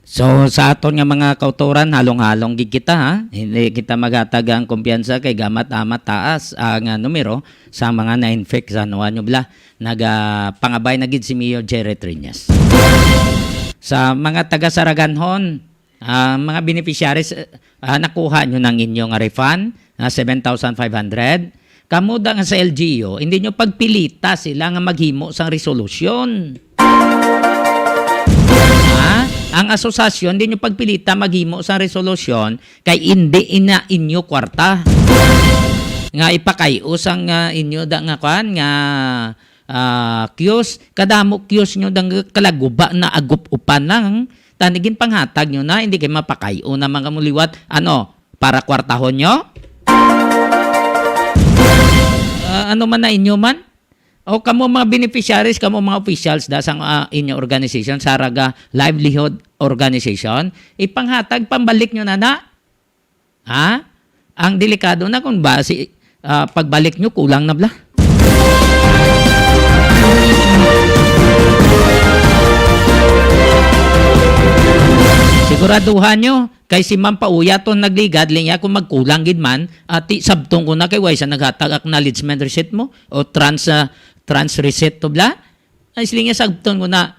So sa aton nga mga kauturan, halong-halong gid kita ha. Hindi kita maghatag ang kumpiyansa kay gamat amat taas ang numero sa mga na-infect sa nyo bla. Pangabay na gid si Mayor Jerry Triñas. Sa mga taga Saraganhon, mga beneficiaries, nakuha nyo ng inyong refund na 7,500. Kamuda nga sa LGU, hindi nyo pagpilita sila nga maghimo sang resolusyon. Ang asosasyon, hindi nyo pagpilita maghimo sang resolusyon kay hindi ina inyo kwarta. Nga ipakayo sang inyo da nga kwan nga kiosk, kadamo kiosk nyo dang kalaguba na agup upan lang. Tanigin panghatag nyo na, hindi kayo mapakayo na mga muliwat. Para kwartahon nyo? Ano man na inyo man? O kamo mga beneficiaries, kamo mga officials da sang inyo organization, Saraga Livelihood Organization, ipanghatag, pambalik nyo na. Ang delikado na kung pagbalik nyo, kulang na bla. Siguraduhan nyo, kay si Ma'am Pauya to nagligad, linya kung magkulang gid man, at sabtong ko na kay Waysa naghatag acknowledgement receipt mo, o trans receipt to bla. Ay silinga sabtong ko na,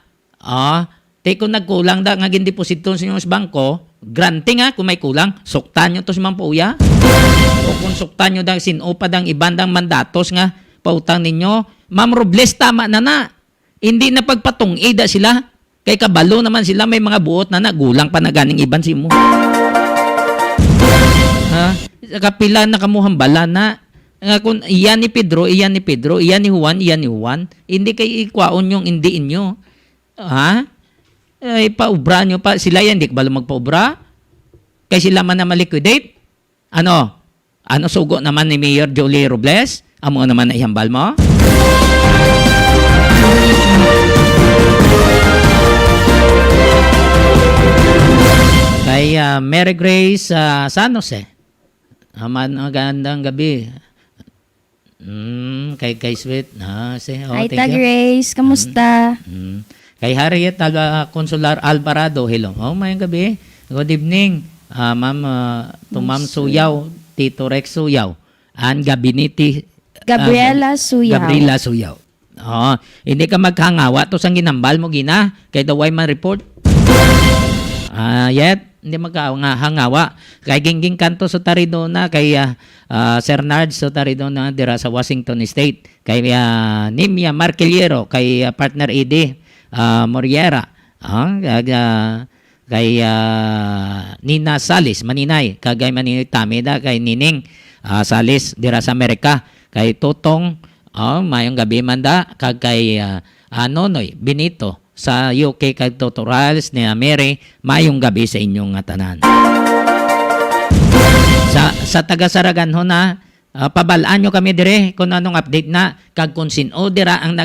kung nagkulang da, nga gindeposito sa inyong bangko, granting kung may kulang, suktan nyo to si Ma'am Pauya. O kung suktan nyo dang sinupad ang ibandang mandatos nga, pautang ninyo, Ma'am Robles, tama na. Hindi na pagpatungida sila. Kay kabalo naman sila, may mga buot na nagulang pa na ganing iban si mo. Kapila na kamuhambala na. Kung iyan ni Pedro, iyan ni Pedro, iyan ni Juan, iyan ni Juan. Hindi kay ikwaon yung hindi inyo. Ay, paubra nyo pa. Sila yan, di ka ba magpaubra? Kaya sila man na maliquidate? Ano? Ano sugo naman ni Mayor Jolie Robles? Amo naman na ihambal mo? Kay Mary Grace San Jose. Magandang gabi. Kay Sweet. Hi, Ta Grace. Kamusta? Kay Harriet Consular Alvarado. Hello. Mayang gabi. Good evening. Ma'am, to Ma'am Suyaw, Tito Rex Suyaw, and Gabiniti Gabriela Suyaw. Gabriela Suyaw. Hindi ka maghangawa to sang ginambal mo gina kay the Wyman report. Yet hindi maghangawa kay Gingging Kanto sa Taridona, kay Sir Nard sa Taridona dira sa Washington State, kay Nimia Marquillero, kay partner Edi Moriera, kay Nina Salis Maninay, kagay Maninay Tamida, kay Nining Salis dira sa Amerika, kay Tutong mayong gabi manda, kay Nonoy Benito sa UK, kay Tutorials ni Mary, mayong gabi sa inyong tanan. Sa taga-Saragan ho na, pabalaan nyo kami dire kung anong update na, kag kung sino dira ang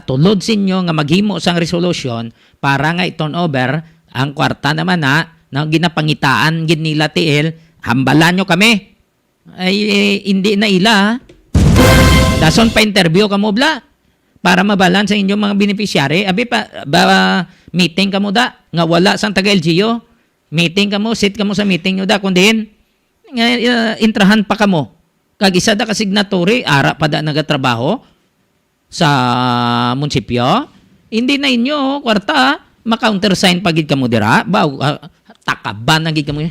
tulod sinyo nga maghimo sang resolution para nga i-turn over ang kwarta naman na ginapangitaan gid nila tiil, hambalan nyo kami. Ay hindi na ila. Dason pa interview kamo bla para mabalan sa inyong mga beneficiary. Abi meeting kamo da nga wala sang taga LGU. Meeting kamo, sit kamo sa meeting nyo da kundiin intrahan pa kamo. Kag isa da ka signatory, ara pa da nagatrabaho sa munisipyo. Hindi na inyo kwarta ma-countersign pagid kamo dira. Takaban na gid kamo.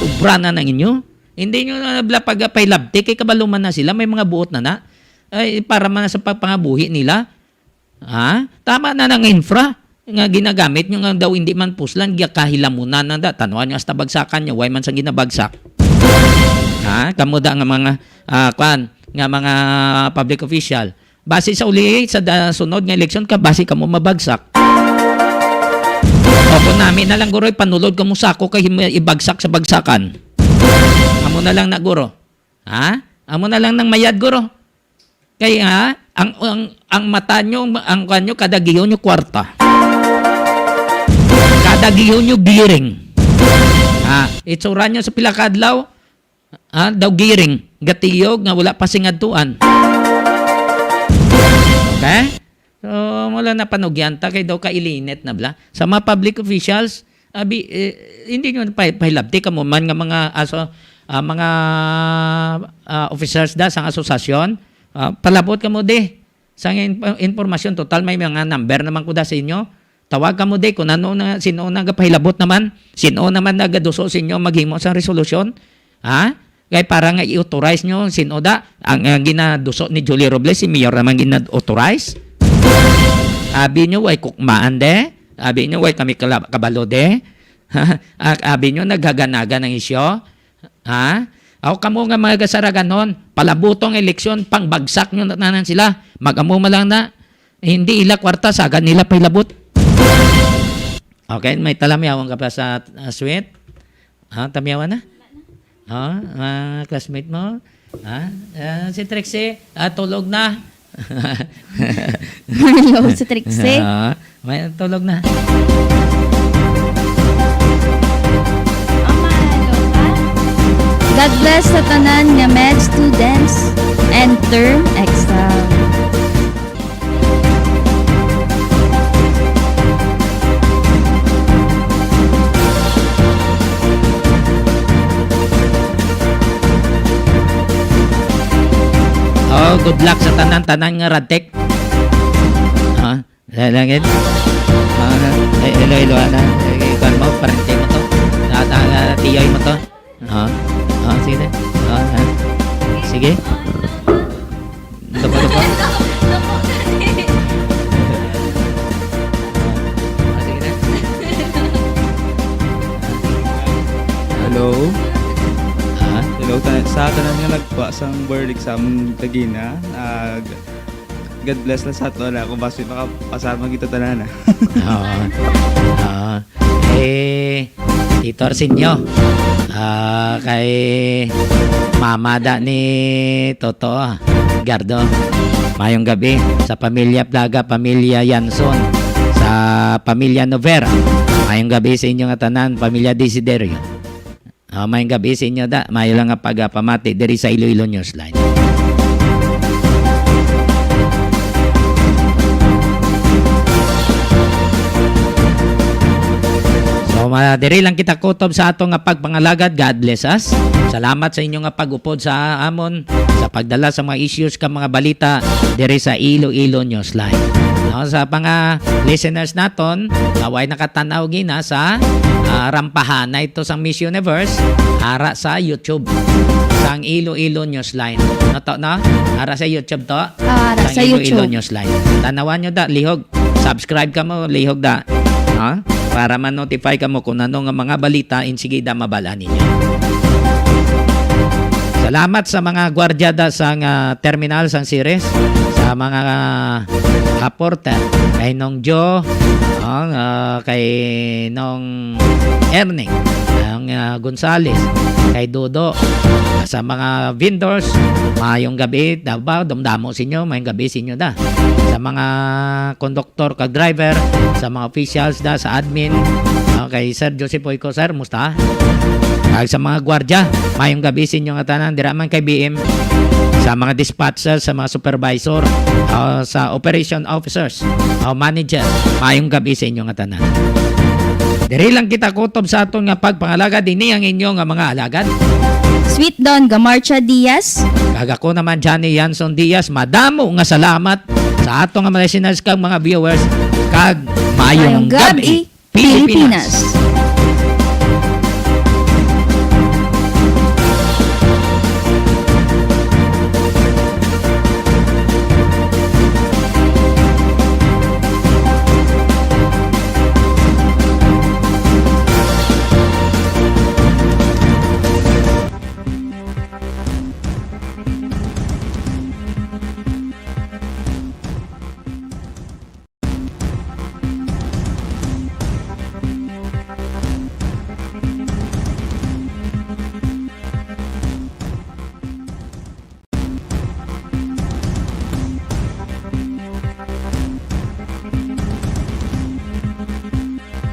Ubra na nang inyo. Hindi nyo na pagpailabti kay kabaluman na sila, may mga buot na ay para man sa pagpangabuhi nila. Tama na ng infra nga ginagamit nyo nga daw hindi man puslan, kahilamunan na da. Tanuan nyo hasta bagsakan nyo, way man sa ginabagsak. Kamo da nga mga nga mga public official. Base sa uli sa sunod nga eleksyon ka, base kamo mabagsak. O kung namin na lang guroy, panulod kamo sako kay ibagsak sa bagsakan. Amo na lang na guro. Amo na lang ng mayad guro. Kaya ang mata nyo, ang kanyo, kada giyo nyo kwarta. Kada giyo nyo giring. Itsura nyo sa pilakadlaw, daw giring. Gatiyog nga wala pasingaduan. Okay? So, wala na panugyanta kay daw kailinet na bla. Sa mga public officials, hindi nyo pahilabti ka mo man nga mga officers da sang asosasyon. Palabot ka mo de sang informasyon total, may mga number naman ko da sa inyo. Tawag ka mo de kung sino na gapahilabot naman, sino naman nagaduso sa inyo maghimo sa resolusyon. Kaya para nga i-authorize nyo sino da ang ginaduso ni Julie Robles, si Mayor naman gina-authorize. Abi nyo way kukmaan de, abi nyo way kami kabalo de, abi nyo naghaganaga ng isyo. Ako kamo nga mga kasaraganon, palabutong eleksyon, pangbagsak nyo nanan sila. Mag-amo lang na, hindi ila kwarta, sagan nila pailabot. Okay, may talamyawan ka pa sa Sweet? Tamyawan na? Classmate mo? Si Trixie, tulog na. Hello, si Trixie. May tulog na. God bless sa tanan nga med students and term exam. Good luck sa tanan nga radtek. Langit. Hello, ikan mo, parente mo to. Tiyoy mo to. Sige. Sige. Lupa. Sige na. Hello. Hello, sa tanan nga nagpa sang board exam tagina, God bless na sa ato na kung bakit makapasama kita tanan na. Oo. Oo. Tito Arsenio, kay mama da ni Toto, Gardo, mayong gabi sa pamilya Plaga, pamilya Yanson, sa pamilya Novera, mayong gabi sa inyo nga tanan, pamilya Desiderio. Mayong gabi sa inyo da, mayo lang nga pagpamati diri sa Iloilo Newsline. So, diri lang kita kutob sa ato nga pagpangalagad. God bless us. Salamat sa inyo nga pag-upod sa amon, sa pagdala sa mga issues ka mga balita diri sa Iloilo Newsline. No, sa mga listeners naton, naway nakatanaw gina sa rampahan na ito sa Miss Universe ara sa YouTube sang Iloilo Newsline. No to, no? Ara sa YouTube to. Ara sa Iloilo YouTube. Newsline. Tanawan nyo da, lihog. Subscribe ka mo, lihog da. No? Para ma-notify ka mo kung ano nga mga balita sige da mabala ninyo. Salamat sa mga gwardyada sa terminal sang series, sa mga supporter kay Nong Jo, kay Nong Erning, ang Gonzales, kay Dodo, sa mga vendors, mayong gabi, Davao, dumdamo sa inyo, mayong gabi sa inyo da. Sa mga konduktor, kag driver, sa mga officials da, sa admin, kay Sir Joseph Oico, Sir, musta? Kag sa mga gwardya, mayong gabi sa inyo nga tanan, dira man kay BM, sa mga dispatchers, sa mga supervisor, sa operation officers, manager, mayong gabi sa inyo nga tanan. Diri lang kita kutob sa aton nga pagpangalagad dinhi ang inyo nga mga alagad. Sweet Don Gamarcha Diaz. Kag ako naman Johnny Yanson Diaz, madamo nga salamat sa ato nga mga listeners kag mga viewers kag mayong gabi, Pilipinas.